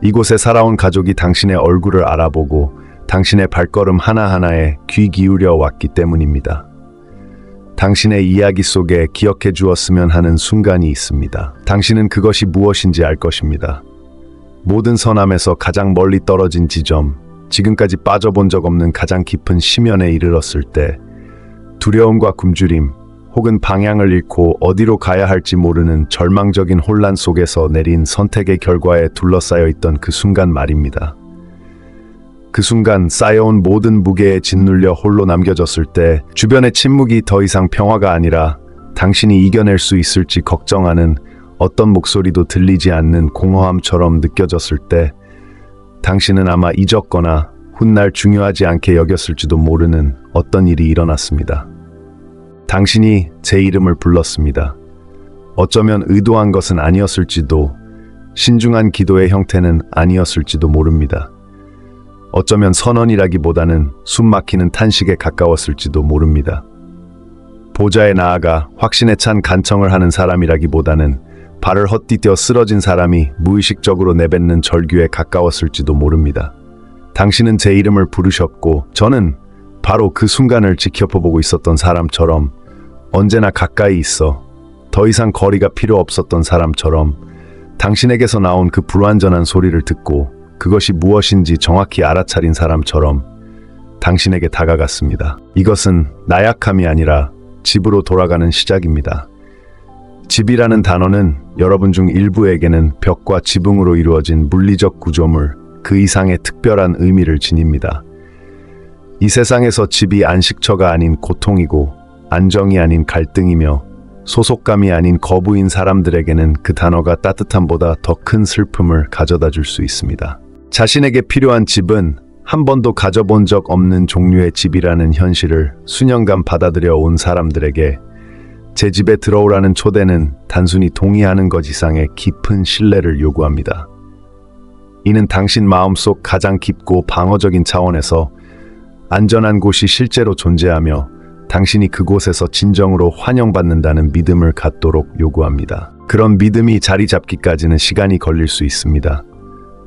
이곳에 살아온 가족이 당신의 얼굴을 알아보고 당신의 발걸음 하나하나에 귀 기울여 왔기 때문입니다. 당신의 이야기 속에 기억해 주었으면 하는 순간이 있습니다. 당신은 그것이 무엇인지 알 것입니다. 모든 선함에서 가장 멀리 떨어진 지점, 지금까지 빠져본 적 없는 가장 깊은 심연에 이르렀을 때 두려움과 굶주림, 혹은 방향을 잃고 어디로 가야 할지 모르는 절망적인 혼란 속에서 내린 선택의 결과에 둘러싸여 있던 그 순간 말입니다. 그 순간 쌓여온 모든 무게에 짓눌려 홀로 남겨졌을 때 주변의 침묵이 더 이상 평화가 아니라 당신이 이겨낼 수 있을지 걱정하는 어떤 목소리도 들리지 않는 공허함처럼 느껴졌을 때 당신은 아마 잊었거나 훗날 중요하지 않게 여겼을지도 모르는 어떤 일이 일어났습니다. 당신이 제 이름을 불렀습니다. 어쩌면 의도한 것은 아니었을지도, 신중한 기도의 형태는 아니었을지도 모릅니다. 어쩌면 선언이라기보다는 숨막히는 탄식에 가까웠을지도 모릅니다. 보좌에 나아가 확신에 찬 간청을 하는 사람이라기보다는 발을 헛디뎌 쓰러진 사람이 무의식적으로 내뱉는 절규에 가까웠을지도 모릅니다. 당신은 제 이름을 부르셨고 저는 바로 그 순간을 지켜보고 있었던 사람처럼 언제나 가까이 있어 더 이상 거리가 필요 없었던 사람처럼 당신에게서 나온 그 불완전한 소리를 듣고 그것이 무엇인지 정확히 알아차린 사람처럼 당신에게 다가갔습니다. 이것은 나약함이 아니라 집으로 돌아가는 시작입니다. 집이라는 단어는 여러분 중 일부에게는 벽과 지붕으로 이루어진 물리적 구조물, 그 이상의 특별한 의미를 지닙니다. 이 세상에서 집이 안식처가 아닌 고통이고 안정이 아닌 갈등이며 소속감이 아닌 거부인 사람들에게는 그 단어가 따뜻함보다 더 큰 슬픔을 가져다 줄 수 있습니다. 자신에게 필요한 집은 한 번도 가져본 적 없는 종류의 집이라는 현실을 수년간 받아들여 온 사람들에게 제 집에 들어오라는 초대는 단순히 동의하는 것 이상의 깊은 신뢰를 요구합니다. 이는 당신 마음속 가장 깊고 방어적인 차원에서 안전한 곳이 실제로 존재하며 당신이 그곳에서 진정으로 환영받는다는 믿음을 갖도록 요구합니다. 그런 믿음이 자리 잡기까지는 시간이 걸릴 수 있습니다.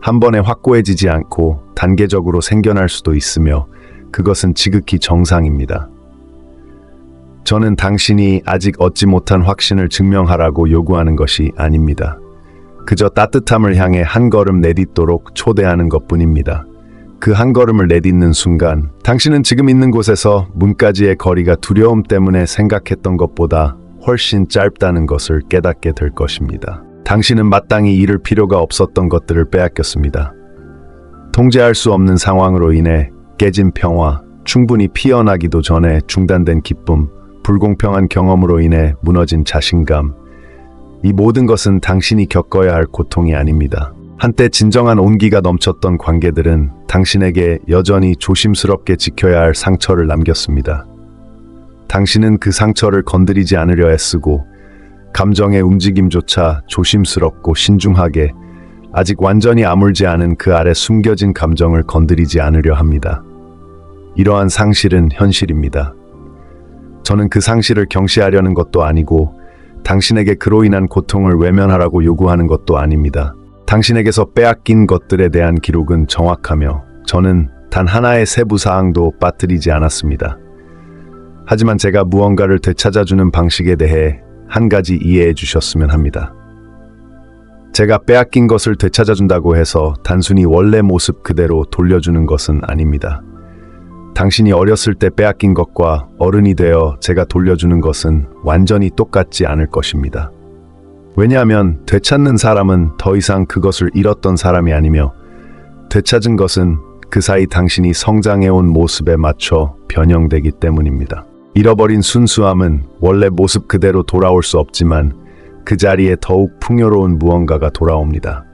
한 번에 확고해지지 않고 단계적으로 생겨날 수도 있으며 그것은 지극히 정상입니다. 저는 당신이 아직 얻지 못한 확신을 증명하라고 요구하는 것이 아닙니다. 그저 따뜻함을 향해 한 걸음 내딛도록 초대하는 것뿐입니다. 그 한 걸음을 내딛는 순간 당신은 지금 있는 곳에서 문까지의 거리가 두려움 때문에 생각했던 것보다 훨씬 짧다는 것을 깨닫게 될 것입니다. 당신은 마땅히 잃을 필요가 없었던 것들을 빼앗겼습니다. 통제할 수 없는 상황으로 인해 깨진 평화, 충분히 피어나기도 전에 중단된 기쁨, 불공평한 경험으로 인해 무너진 자신감, 이 모든 것은 당신이 겪어야 할 고통이 아닙니다. 한때 진정한 온기가 넘쳤던 관계들은 당신에게 여전히 조심스럽게 지켜야 할 상처를 남겼습니다. 당신은 그 상처를 건드리지 않으려 애쓰고 감정의 움직임조차 조심스럽고 신중하게 아직 완전히 아물지 않은 그 아래 숨겨진 감정을 건드리지 않으려 합니다. 이러한 상실은 현실입니다. 저는 그 상실을 경시하려는 것도 아니고 당신에게 그로 인한 고통을 외면하라고 요구하는 것도 아닙니다. 당신에게서 빼앗긴 것들에 대한 기록은 정확하며 저는 단 하나의 세부 사항도 빠뜨리지 않았습니다. 하지만 제가 무언가를 되찾아주는 방식에 대해 한 가지 이해해 주셨으면 합니다. 제가 빼앗긴 것을 되찾아준다고 해서 단순히 원래 모습 그대로 돌려주는 것은 아닙니다. 당신이 어렸을 때 빼앗긴 것과 어른이 되어 제가 돌려주는 것은 완전히 똑같지 않을 것입니다. 왜냐하면 되찾는 사람은 더 이상 그것을 잃었던 사람이 아니며 되찾은 것은 그 사이 당신이 성장해온 모습에 맞춰 변형되기 때문입니다. 잃어버린 순수함은 원래 모습 그대로 돌아올 수 없지만 그 자리에 더욱 풍요로운 무언가가 돌아옵니다.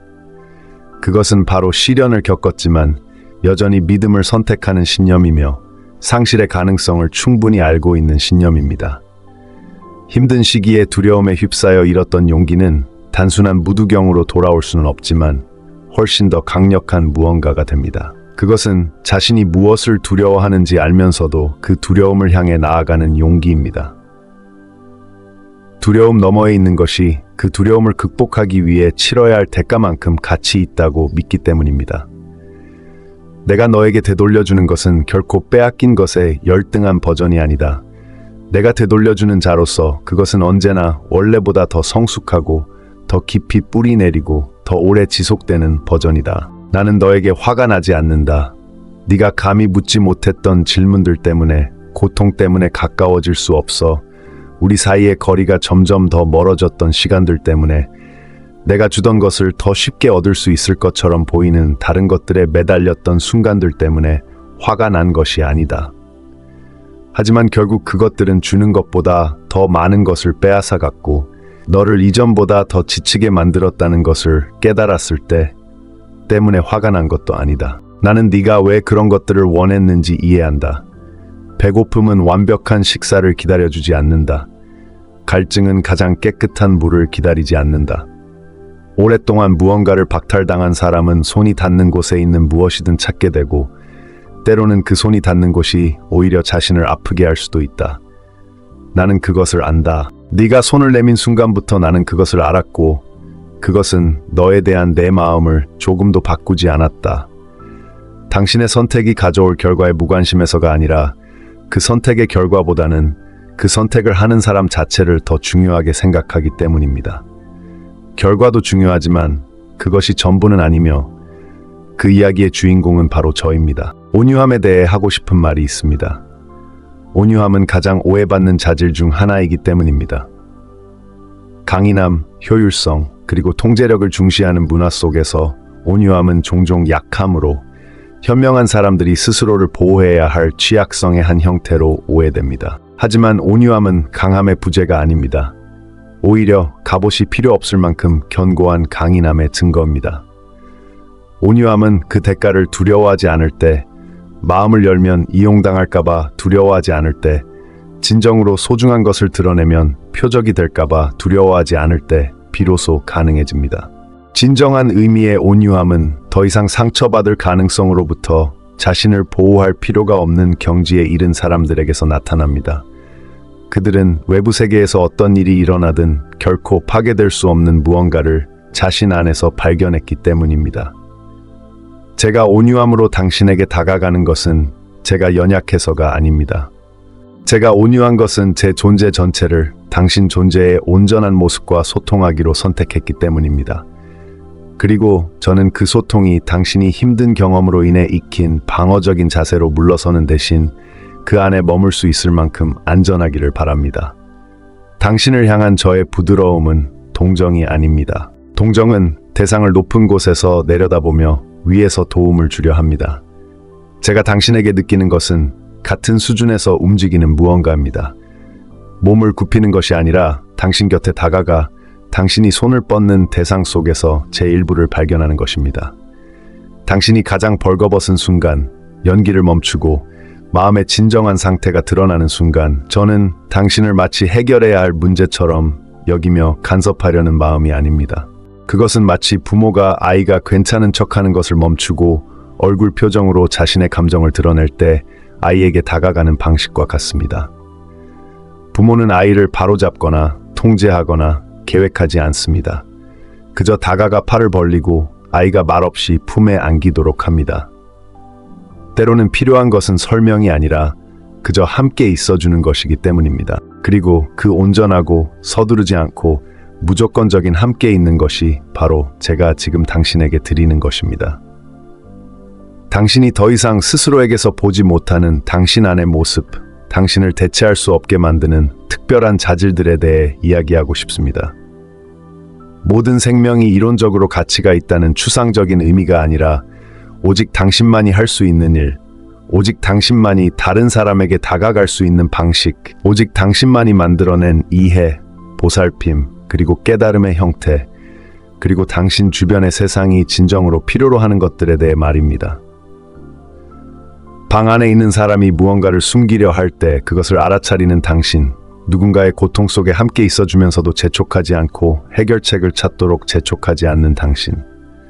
그것은 바로 시련을 겪었지만 여전히 믿음을 선택하는 신념이며 상실의 가능성을 충분히 알고 있는 신념입니다. 힘든 시기에 두려움에 휩싸여 잃었던 용기는 단순한 무두경으로 돌아올 수는 없지만 훨씬 더 강력한 무언가가 됩니다. 그것은 자신이 무엇을 두려워하는지 알면서도 그 두려움을 향해 나아가는 용기입니다. 두려움 너머에 있는 것이 그 두려움을 극복하기 위해 치러야 할 대가만큼 가치 있다고 믿기 때문입니다. 내가 너에게 되돌려주는 것은 결코 빼앗긴 것의 열등한 버전이 아니다. 내가 되돌려주는 자로서 그것은 언제나 원래보다 더 성숙하고 더 깊이 뿌리 내리고 더 오래 지속되는 버전이다. 나는 너에게 화가 나지 않는다. 네가 감히 묻지 못했던 질문들 때문에, 고통 때문에 가까워질 수 없어 우리 사이의 거리가 점점 더 멀어졌던 시간들 때문에 내가 주던 것을 더 쉽게 얻을 수 있을 것처럼 보이는 다른 것들에 매달렸던 순간들 때문에 화가 난 것이 아니다. 하지만 결국 그것들은 주는 것보다 더 많은 것을 빼앗아갔고 너를 이전보다 더 지치게 만들었다는 것을 깨달았을 때 때문에 화가 난 것도 아니다. 나는 네가 왜 그런 것들을 원했는지 이해한다. 배고픔은 완벽한 식사를 기다려주지 않는다. 갈증은 가장 깨끗한 물을 기다리지 않는다. 오랫동안 무언가를 박탈당한 사람은 손이 닿는 곳에 있는 무엇이든 찾게 되고 때로는 그 손이 닿는 곳이 오히려 자신을 아프게 할 수도 있다. 나는 그것을 안다. 네가 손을 내민 순간부터 나는 그것을 알았고 그것은 너에 대한 내 마음을 조금도 바꾸지 않았다. 당신의 선택이 가져올 결과에 무관심해서가 아니라 그 선택의 결과보다는 그 선택을 하는 사람 자체를 더 중요하게 생각하기 때문입니다. 결과도 중요하지만 그것이 전부는 아니며 그 이야기의 주인공은 바로 저입니다. 온유함에 대해 하고 싶은 말이 있습니다. 온유함은 가장 오해받는 자질 중 하나이기 때문입니다. 강인함, 효율성, 그리고 통제력을 중시하는 문화 속에서 온유함은 종종 약함으로 현명한 사람들이 스스로를 보호해야 할 취약성의 한 형태로 오해됩니다. 하지만 온유함은 강함의 부재가 아닙니다. 오히려 갑옷이 필요 없을 만큼 견고한 강인함의 증거입니다. 온유함은 그 대가를 두려워하지 않을 때, 마음을 열면 이용당할까봐 두려워하지 않을 때, 진정으로 소중한 것을 드러내면 표적이 될까봐 두려워하지 않을 때 비로소 가능해집니다. 진정한 의미의 온유함은 더 이상 상처받을 가능성으로부터 자신을 보호할 필요가 없는 경지에 이른 사람들에게서 나타납니다. 그들은 외부 세계에서 어떤 일이 일어나든 결코 파괴될 수 없는 무언가를 자신 안에서 발견했기 때문입니다. 제가 온유함으로 당신에게 다가가는 것은 제가 연약해서가 아닙니다. 제가 온유한 것은 제 존재 전체를 당신 존재의 온전한 모습과 소통하기로 선택했기 때문입니다. 그리고 저는 그 소통이 당신이 힘든 경험으로 인해 익힌 방어적인 자세로 물러서는 대신 그 안에 머물 수 있을 만큼 안전하기를 바랍니다. 당신을 향한 저의 부드러움은 동정이 아닙니다. 동정은 대상을 높은 곳에서 내려다보며 위에서 도움을 주려 합니다. 제가 당신에게 느끼는 것은 같은 수준에서 움직이는 무언가입니다. 몸을 굽히는 것이 아니라 당신 곁에 다가가 당신이 손을 뻗는 대상 속에서 제 일부를 발견하는 것입니다. 당신이 가장 벌거벗은 순간, 연기를 멈추고 마음의 진정한 상태가 드러나는 순간, 저는 당신을 마치 해결해야 할 문제처럼 여기며 간섭하려는 마음이 아닙니다. 그것은 마치 부모가 아이가 괜찮은 척하는 것을 멈추고 얼굴 표정으로 자신의 감정을 드러낼 때 아이에게 다가가는 방식과 같습니다. 부모는 아이를 바로잡거나 통제하거나 계획하지 않습니다. 그저 다가가 팔을 벌리고 아이가 말없이 품에 안기도록 합니다. 때로는 필요한 것은 설명이 아니라 그저 함께 있어주는 것이기 때문입니다. 그리고 그 온전하고 서두르지 않고 무조건적인 함께 있는 것이 바로 제가 지금 당신에게 드리는 것입니다. 당신이 더 이상 스스로에게서 보지 못하는 당신 안의 모습, 당신을 대체할 수 없게 만드는 특별한 자질들에 대해 이야기하고 싶습니다. 모든 생명이 이론적으로 가치가 있다는 추상적인 의미가 아니라 오직 당신만이 할 수 있는 일, 오직 당신만이 다른 사람에게 다가갈 수 있는 방식, 오직 당신만이 만들어낸 이해, 보살핌, 그리고 깨달음의 형태, 그리고 당신 주변의 세상이 진정으로 필요로 하는 것들에 대해 말입니다. 방 안에 있는 사람이 무언가를 숨기려 할 때 그것을 알아차리는 당신, 누군가의 고통 속에 함께 있어주면서도 재촉하지 않고 해결책을 찾도록 재촉하지 않는 당신.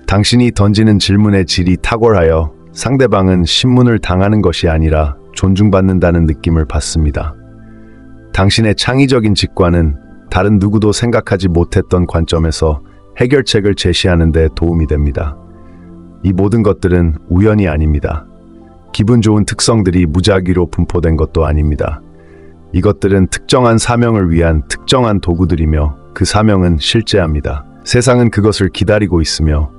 당신이 던지는 질문의 질이 탁월하여 상대방은 신문을 당하는 것이 아니라 존중받는다는 느낌을 받습니다. 당신의 창의적인 직관은 다른 누구도 생각하지 못했던 관점에서 해결책을 제시하는 데 도움이 됩니다. 이 모든 것들은 우연이 아닙니다. 기분 좋은 특성들이 무작위로 분포된 것도 아닙니다. 이것들은 특정한 사명을 위한 특정한 도구들이며 그 사명은 실제합니다. 세상은 그것을 기다리고 있으며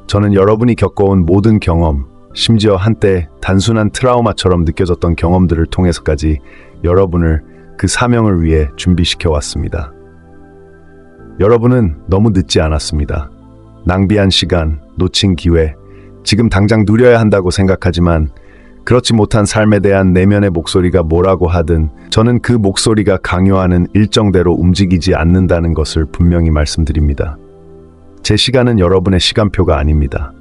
저는 여러분이 겪어온 모든 경험, 심지어 한때 단순한 트라우마처럼 느껴졌던 경험들을 통해서까지 여러분을 그 사명을 위해 준비시켜 왔습니다. 여러분은 너무 늦지 않았습니다. 낭비한 시간, 놓친 기회, 지금 당장 누려야 한다고 생각하지만 그렇지 못한 삶에 대한 내면의 목소리가 뭐라고 하든 저는 그 목소리가 강요하는 일정대로 움직이지 않는다는 것을 분명히 말씀드립니다. 제 시간은 여러분의 시간표가 아닙니다.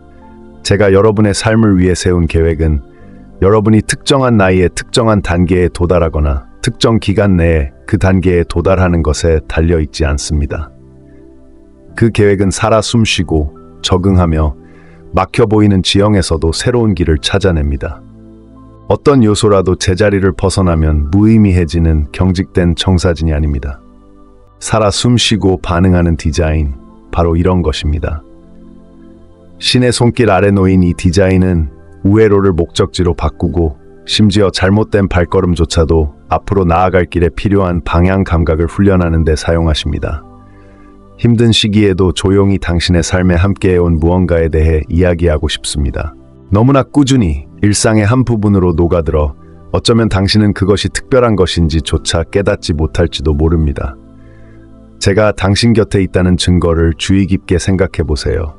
제가 여러분의 삶을 위해 세운 계획은 여러분이 특정한 나이에 특정한 단계에 도달하거나 특정 기간 내에 그 단계에 도달하는 것에 달려있지 않습니다. 그 계획은 살아 숨쉬고 적응하며 막혀 보이는 지형에서도 새로운 길을 찾아냅니다. 어떤 요소라도 제자리를 벗어나면 무의미해지는 경직된 청사진이 아닙니다. 살아 숨쉬고 반응하는 디자인, 바로 이런 것입니다. 신의 손길 아래 놓인 이 디자인은 우회로를 목적지로 바꾸고 심지어 잘못된 발걸음조차도 앞으로 나아갈 길에 필요한 방향 감각을 훈련하는 데 사용하십니다. 힘든 시기에도 조용히 당신의 삶에 함께해온 무언가에 대해 이야기하고 싶습니다. 너무나 꾸준히 일상의 한 부분으로 녹아들어 어쩌면 당신은 그것이 특별한 것인지조차 깨닫지 못할지도 모릅니다. 제가 당신 곁에 있다는 증거를 주의 깊게 생각해 보세요.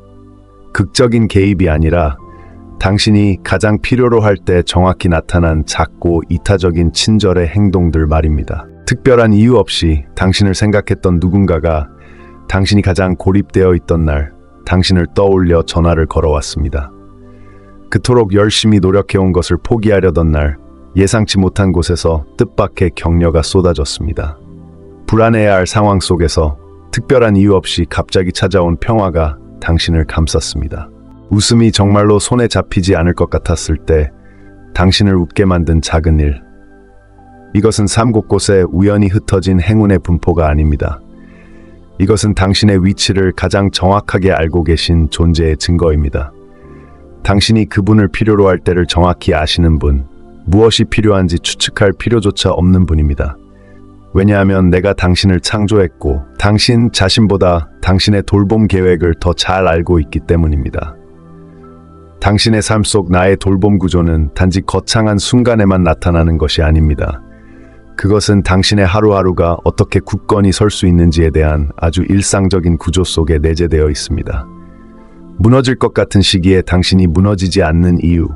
극적인 개입이 아니라 당신이 가장 필요로 할 때 정확히 나타난 작고 이타적인 친절의 행동들 말입니다. 특별한 이유 없이 당신을 생각했던 누군가가 당신이 가장 고립되어 있던 날 당신을 떠올려 전화를 걸어왔습니다. 그토록 열심히 노력해온 것을 포기하려던 날 예상치 못한 곳에서 뜻밖의 격려가 쏟아졌습니다. 불안해야 할 상황 속에서 특별한 이유 없이 갑자기 찾아온 평화가 당신을 감쌌습니다. 웃음이 정말로 손에 잡히지 않을 것 같았을 때 당신을 웃게 만든 작은 일. 이것은 삶 곳곳에 우연히 흩어진 행운의 분포가 아닙니다. 이것은 당신의 위치를 가장 정확하게 알고 계신 존재의 증거입니다. 당신이 그분을 필요로 할 때를 정확히 아시는 분, 무엇이 필요한지 추측할 필요조차 없는 분입니다. 왜냐하면 내가 당신을 창조했고 당신 자신보다 당신의 돌봄 계획을 더 잘 알고 있기 때문입니다. 당신의 삶 속 나의 돌봄 구조는 단지 거창한 순간에만 나타나는 것이 아닙니다. 그것은 당신의 하루하루가 어떻게 굳건히 설 수 있는지에 대한 아주 일상적인 구조 속에 내재되어 있습니다. 무너질 것 같은 시기에 당신이 무너지지 않는 이유,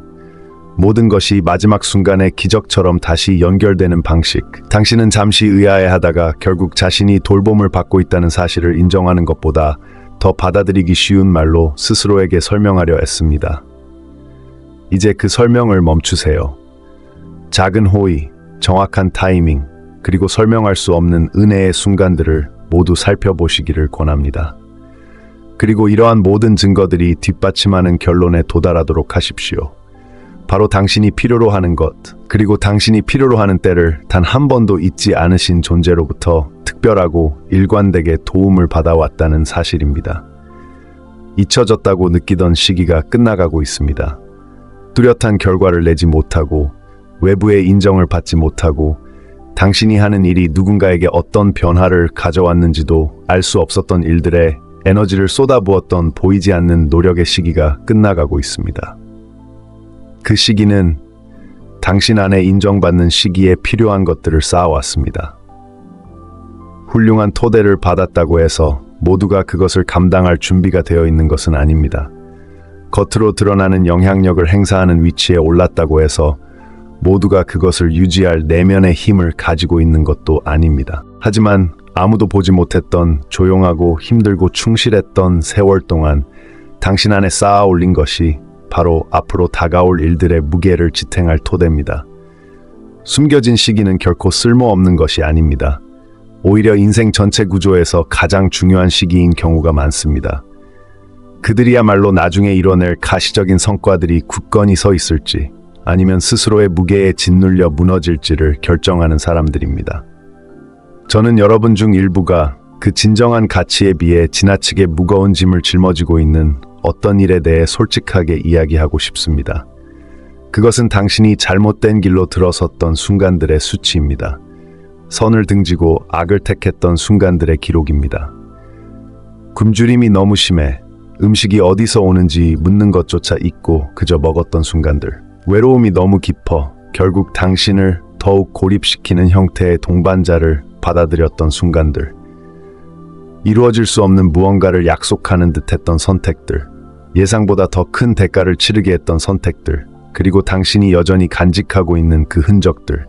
모든 것이 마지막 순간에 기적처럼 다시 연결되는 방식, 당신은 잠시 의아해하다가 결국 자신이 돌봄을 받고 있다는 사실을 인정하는 것보다 더 받아들이기 쉬운 말로 스스로에게 설명하려 애씁니다. 이제 그 설명을 멈추세요. 작은 호의, 정확한 타이밍, 그리고 설명할 수 없는 은혜의 순간들을 모두 살펴보시기를 권합니다. 그리고 이러한 모든 증거들이 뒷받침하는 결론에 도달하도록 하십시오. 바로 당신이 필요로 하는 것, 그리고 당신이 필요로 하는 때를 단 한 번도 잊지 않으신 존재로부터 특별하고 일관되게 도움을 받아왔다는 사실입니다. 잊혀졌다고 느끼던 시기가 끝나가고 있습니다. 뚜렷한 결과를 내지 못하고 외부의 인정을 받지 못하고 당신이 하는 일이 누군가에게 어떤 변화를 가져왔는지도 알 수 없었던 일들에 에너지를 쏟아부었던 보이지 않는 노력의 시기가 끝나가고 있습니다. 그 시기는 당신 안에 인정받는 시기에 필요한 것들을 쌓아왔습니다. 훌륭한 토대를 받았다고 해서 모두가 그것을 감당할 준비가 되어 있는 것은 아닙니다. 겉으로 드러나는 영향력을 행사하는 위치에 올랐다고 해서 모두가 그것을 유지할 내면의 힘을 가지고 있는 것도 아닙니다. 하지만 아무도 보지 못했던 조용하고 힘들고 충실했던 세월 동안 당신 안에 쌓아 올린 것이 바로 앞으로 다가올 일들의 무게를 지탱할 토대입니다. 숨겨진 시기는 결코 쓸모없는 것이 아닙니다. 오히려 인생 전체 구조에서 가장 중요한 시기인 경우가 많습니다. 그들이야말로 나중에 이뤄낼 가시적인 성과들이 굳건히 서 있을지 아니면 스스로의 무게에 짓눌려 무너질지를 결정하는 사람들입니다. 저는 여러분 중 일부가 그 진정한 가치에 비해 지나치게 무거운 짐을 짊어지고 있는 어떤 일에 대해 솔직하게 이야기하고 싶습니다. 그것은 당신이 잘못된 길로 들어섰던 순간들의 수치입니다. 선을 등지고 악을 택했던 순간들의 기록입니다. 굶주림이 너무 심해 음식이 어디서 오는지 묻는 것조차 잊고 그저 먹었던 순간들. 외로움이 너무 깊어 결국 당신을 더욱 고립시키는 형태의 동반자를 받아들였던 순간들. 이루어질 수 없는 무언가를 약속하는 듯했던 선택들. 예상보다 더 큰 대가를 치르게 했던 선택들. 그리고 당신이 여전히 간직하고 있는 그 흔적들.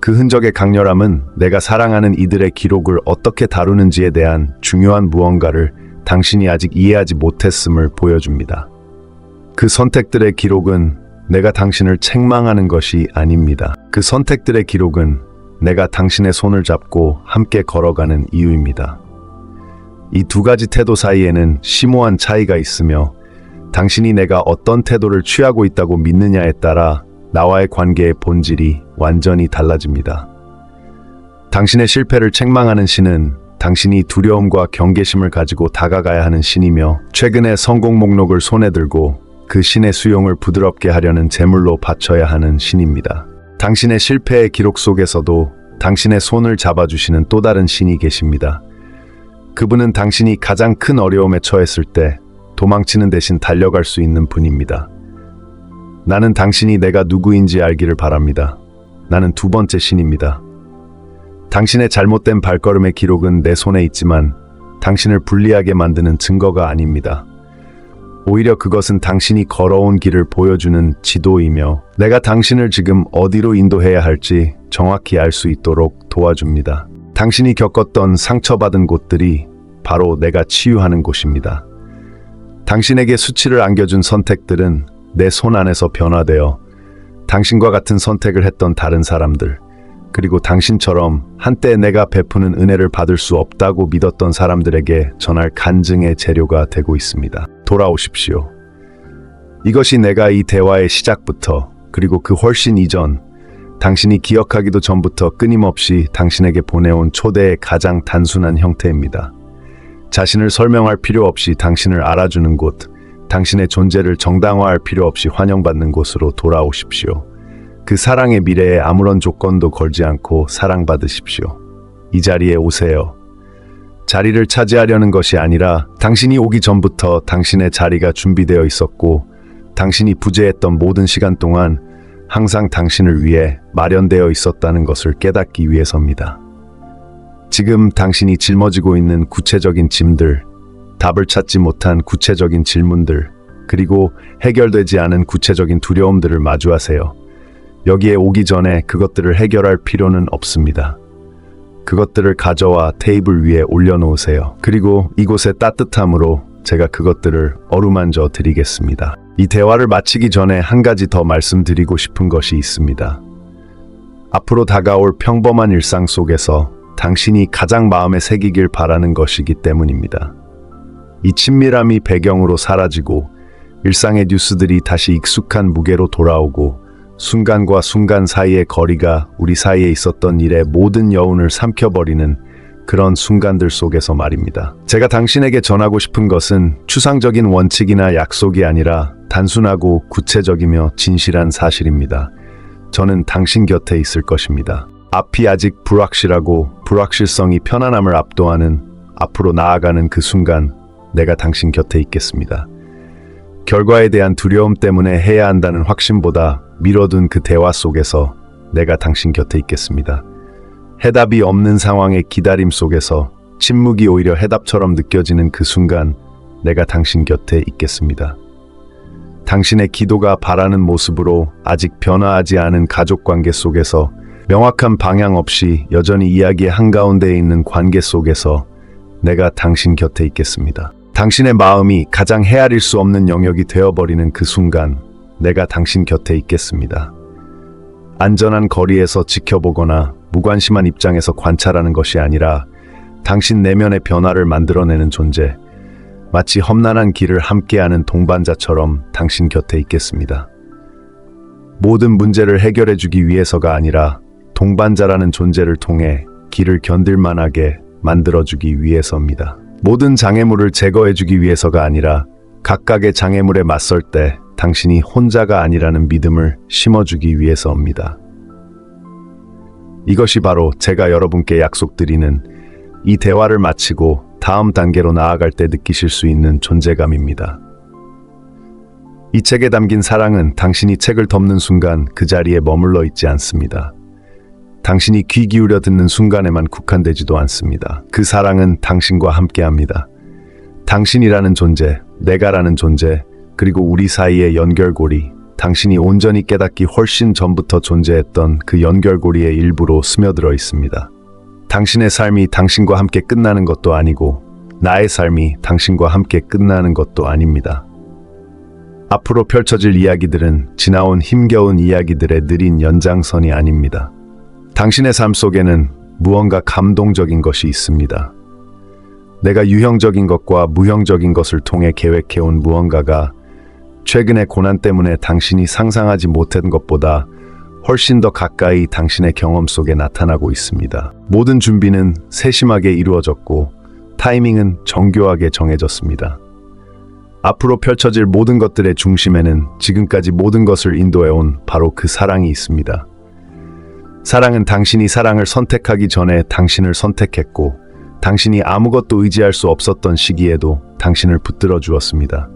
그 흔적의 강렬함은 내가 사랑하는 이들의 기록을 어떻게 다루는지에 대한 중요한 무언가를 당신이 아직 이해하지 못했음을 보여줍니다. 그 선택들의 기록은 내가 당신을 책망하는 것이 아닙니다. 그 선택들의 기록은 내가 당신의 손을 잡고 함께 걸어가는 이유입니다. 이 두 가지 태도 사이에는 심오한 차이가 있으며 당신이 내가 어떤 태도를 취하고 있다고 믿느냐에 따라 나와의 관계의 본질이 완전히 달라집니다. 당신의 실패를 책망하는 신은 당신이 두려움과 경계심을 가지고 다가가야 하는 신이며, 최근의 성공 목록을 손에 들고 그 신의 수용을 부드럽게 하려는 제물로 바쳐야 하는 신입니다. 당신의 실패의 기록 속에서도 당신의 손을 잡아주시는 또 다른 신이 계십니다. 그분은 당신이 가장 큰 어려움에 처했을 때 도망치는 대신 달려갈 수 있는 분입니다. 나는 당신이 내가 누구인지 알기를 바랍니다. 나는 두 번째 신입니다. 당신의 잘못된 발걸음의 기록은 내 손에 있지만 당신을 불리하게 만드는 증거가 아닙니다. 오히려 그것은 당신이 걸어온 길을 보여주는 지도이며, 내가 당신을 지금 어디로 인도해야 할지 정확히 알 수 있도록 도와줍니다. 당신이 겪었던 상처받은 곳들이 바로 내가 치유하는 곳입니다. 당신에게 수치를 안겨준 선택들은 내 손 안에서 변화되어 당신과 같은 선택을 했던 다른 사람들, 그리고 당신처럼 한때 내가 베푸는 은혜를 받을 수 없다고 믿었던 사람들에게 전할 간증의 재료가 되고 있습니다. 돌아오십시오. 이것이 내가 이 대화의 시작부터, 그리고 그 훨씬 이전, 당신이 기억하기도 전부터 끊임없이 당신에게 보내온 초대의 가장 단순한 형태입니다. 자신을 설명할 필요 없이 당신을 알아주는 곳, 당신의 존재를 정당화할 필요 없이 환영받는 곳으로 돌아오십시오. 그 사랑의 미래에 아무런 조건도 걸지 않고 사랑받으십시오. 이 자리에 오세요. 자리를 차지하려는 것이 아니라 당신이 오기 전부터 당신의 자리가 준비되어 있었고, 당신이 부재했던 모든 시간 동안 항상 당신을 위해 마련되어 있었다는 것을 깨닫기 위해서입니다. 지금 당신이 짊어지고 있는 구체적인 짐들, 답을 찾지 못한 구체적인 질문들, 그리고 해결되지 않은 구체적인 두려움들을 마주하세요. 여기에 오기 전에 그것들을 해결할 필요는 없습니다. 그것들을 가져와 테이블 위에 올려놓으세요. 그리고 이곳의 따뜻함으로 제가 그것들을 어루만져 드리겠습니다. 이 대화를 마치기 전에 한 가지 더 말씀드리고 싶은 것이 있습니다. 앞으로 다가올 평범한 일상 속에서 당신이 가장 마음에 새기길 바라는 것이기 때문입니다. 이 친밀함이 배경으로 사라지고 일상의 뉴스들이 다시 익숙한 무게로 돌아오고, 순간과 순간 사이의 거리가 우리 사이에 있었던 일의 모든 여운을 삼켜버리는 그런 순간들 속에서 말입니다. 제가 당신에게 전하고 싶은 것은 추상적인 원칙이나 약속이 아니라 단순하고 구체적이며 진실한 사실입니다. 저는 당신 곁에 있을 것입니다. 앞이 아직 불확실하고 불확실성이 편안함을 압도하는 앞으로 나아가는 그 순간, 내가 당신 곁에 있겠습니다. 결과에 대한 두려움 때문에 해야 한다는 확신보다 미뤄둔 그 대화 속에서 내가 당신 곁에 있겠습니다. 해답이 없는 상황의 기다림 속에서 침묵이 오히려 해답처럼 느껴지는 그 순간, 내가 당신 곁에 있겠습니다. 당신의 기도가 바라는 모습으로 아직 변화하지 않은 가족관계 속에서, 명확한 방향 없이 여전히 이야기의 한가운데에 있는 관계 속에서 내가 당신 곁에 있겠습니다. 당신의 마음이 가장 헤아릴 수 없는 영역이 되어버리는 그 순간, 내가 당신 곁에 있겠습니다. 안전한 거리에서 지켜보거나 무관심한 입장에서 관찰하는 것이 아니라 당신 내면의 변화를 만들어내는 존재, 마치 험난한 길을 함께하는 동반자처럼 당신 곁에 있겠습니다. 모든 문제를 해결해주기 위해서가 아니라 동반자라는 존재를 통해 길을 견딜만하게 만들어주기 위해서입니다. 모든 장애물을 제거해주기 위해서가 아니라 각각의 장애물에 맞설 때 당신이 혼자가 아니라는 믿음을 심어주기 위해서입니다. 이것이 바로 제가 여러분께 약속드리는, 이 대화를 마치고 다음 단계로 나아갈 때 느끼실 수 있는 존재감입니다. 이 책에 담긴 사랑은 당신이 책을 덮는 순간 그 자리에 머물러 있지 않습니다. 당신이 귀 기울여 듣는 순간에만 국한되지도 않습니다. 그 사랑은 당신과 함께합니다. 당신이라는 존재, 내가라는 존재, 그리고 우리 사이의 연결고리, 당신이 온전히 깨닫기 훨씬 전부터 존재했던 그 연결고리의 일부로 스며들어 있습니다. 당신의 삶이 당신과 함께 끝나는 것도 아니고, 나의 삶이 당신과 함께 끝나는 것도 아닙니다. 앞으로 펼쳐질 이야기들은 지나온 힘겨운 이야기들의 느린 연장선이 아닙니다. 당신의 삶 속에는 무언가 감동적인 것이 있습니다. 내가 유형적인 것과 무형적인 것을 통해 계획해온 무언가가 최근의 고난 때문에 당신이 상상하지 못한 것보다 훨씬 더 가까이 당신의 경험 속에 나타나고 있습니다. 모든 준비는 세심하게 이루어졌고 타이밍은 정교하게 정해졌습니다. 앞으로 펼쳐질 모든 것들의 중심에는 지금까지 모든 것을 인도해온 바로 그 사랑이 있습니다. 사랑은 당신이 사랑을 선택하기 전에 당신을 선택했고, 당신이 아무것도 의지할 수 없었던 시기에도 당신을 붙들어 주었습니다.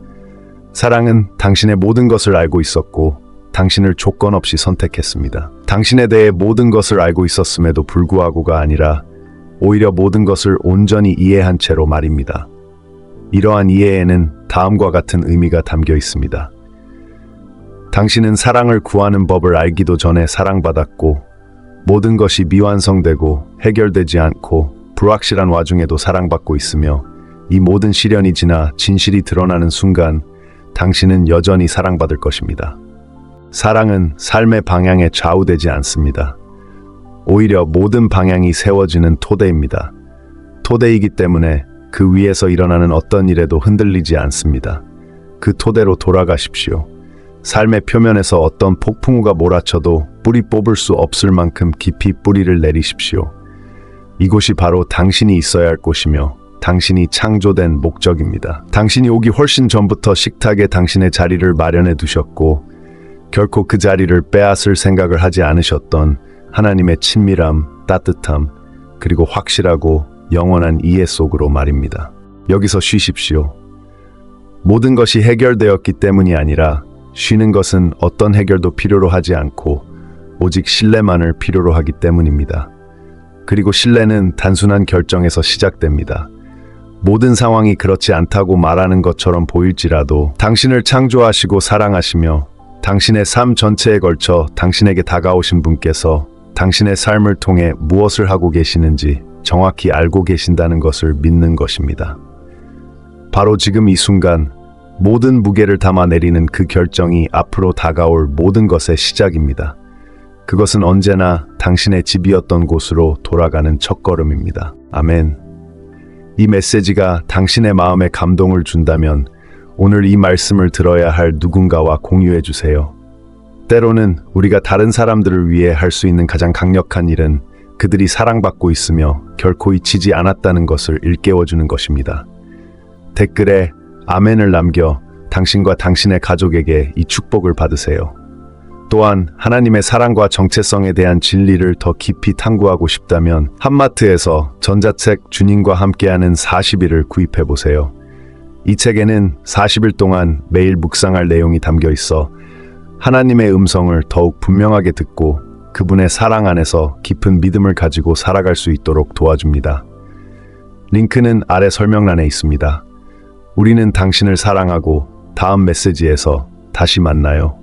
사랑은 당신의 모든 것을 알고 있었고, 당신을 조건 없이 선택했습니다. 당신에 대해 모든 것을 알고 있었음에도 불구하고가 아니라 오히려 모든 것을 온전히 이해한 채로 말입니다. 이러한 이해에는 다음과 같은 의미가 담겨 있습니다. 당신은 사랑을 구하는 법을 알기도 전에 사랑받았고, 모든 것이 미완성되고 해결되지 않고 불확실한 와중에도 사랑받고 있으며, 이 모든 시련이 지나 진실이 드러나는 순간 당신은 여전히 사랑받을 것입니다. 사랑은 삶의 방향에 좌우되지 않습니다. 오히려 모든 방향이 세워지는 토대입니다. 토대이기 때문에 그 위에서 일어나는 어떤 일에도 흔들리지 않습니다. 그 토대로 돌아가십시오. 삶의 표면에서 어떤 폭풍우가 몰아쳐도 뿌리 뽑을 수 없을 만큼 깊이 뿌리를 내리십시오. 이곳이 바로 당신이 있어야 할 곳이며 당신이 창조된 목적입니다. 당신이 오기 훨씬 전부터 식탁에 당신의 자리를 마련해 두셨고, 결코 그 자리를 빼앗을 생각을 하지 않으셨던 하나님의 친밀함, 따뜻함, 그리고 확실하고 영원한 이해 속으로 말입니다. 여기서 쉬십시오. 모든 것이 해결되었기 때문이 아니라 쉬는 것은 어떤 해결도 필요로 하지 않고 오직 신뢰만을 필요로 하기 때문입니다. 그리고 신뢰는 단순한 결정에서 시작됩니다. 모든 상황이 그렇지 않다고 말하는 것처럼 보일지라도 당신을 창조하시고 사랑하시며 당신의 삶 전체에 걸쳐 당신에게 다가오신 분께서 당신의 삶을 통해 무엇을 하고 계시는지 정확히 알고 계신다는 것을 믿는 것입니다. 바로 지금 이 순간 모든 무게를 담아 내리는 그 결정이 앞으로 다가올 모든 것의 시작입니다. 그것은 언제나 당신의 집이었던 곳으로 돌아가는 첫걸음입니다. 아멘. 이 메시지가 당신의 마음에 감동을 준다면 오늘 이 말씀을 들어야 할 누군가와 공유해 주세요. 때로는 우리가 다른 사람들을 위해 할 수 있는 가장 강력한 일은 그들이 사랑받고 있으며 결코 잊히지 않았다는 것을 일깨워주는 것입니다. 댓글에 아멘을 남겨 당신과 당신의 가족에게 이 축복을 받으세요. 또한 하나님의 사랑과 정체성에 대한 진리를 더 깊이 탐구하고 싶다면 한마트에서 전자책 주님과 함께하는 40일을 구입해 보세요. 이 책에는 40일 동안 매일 묵상할 내용이 담겨 있어 하나님의 음성을 더욱 분명하게 듣고 그분의 사랑 안에서 깊은 믿음을 가지고 살아갈 수 있도록 도와줍니다. 링크는 아래 설명란에 있습니다. 우리는 당신을 사랑하고 다음 메시지에서 다시 만나요.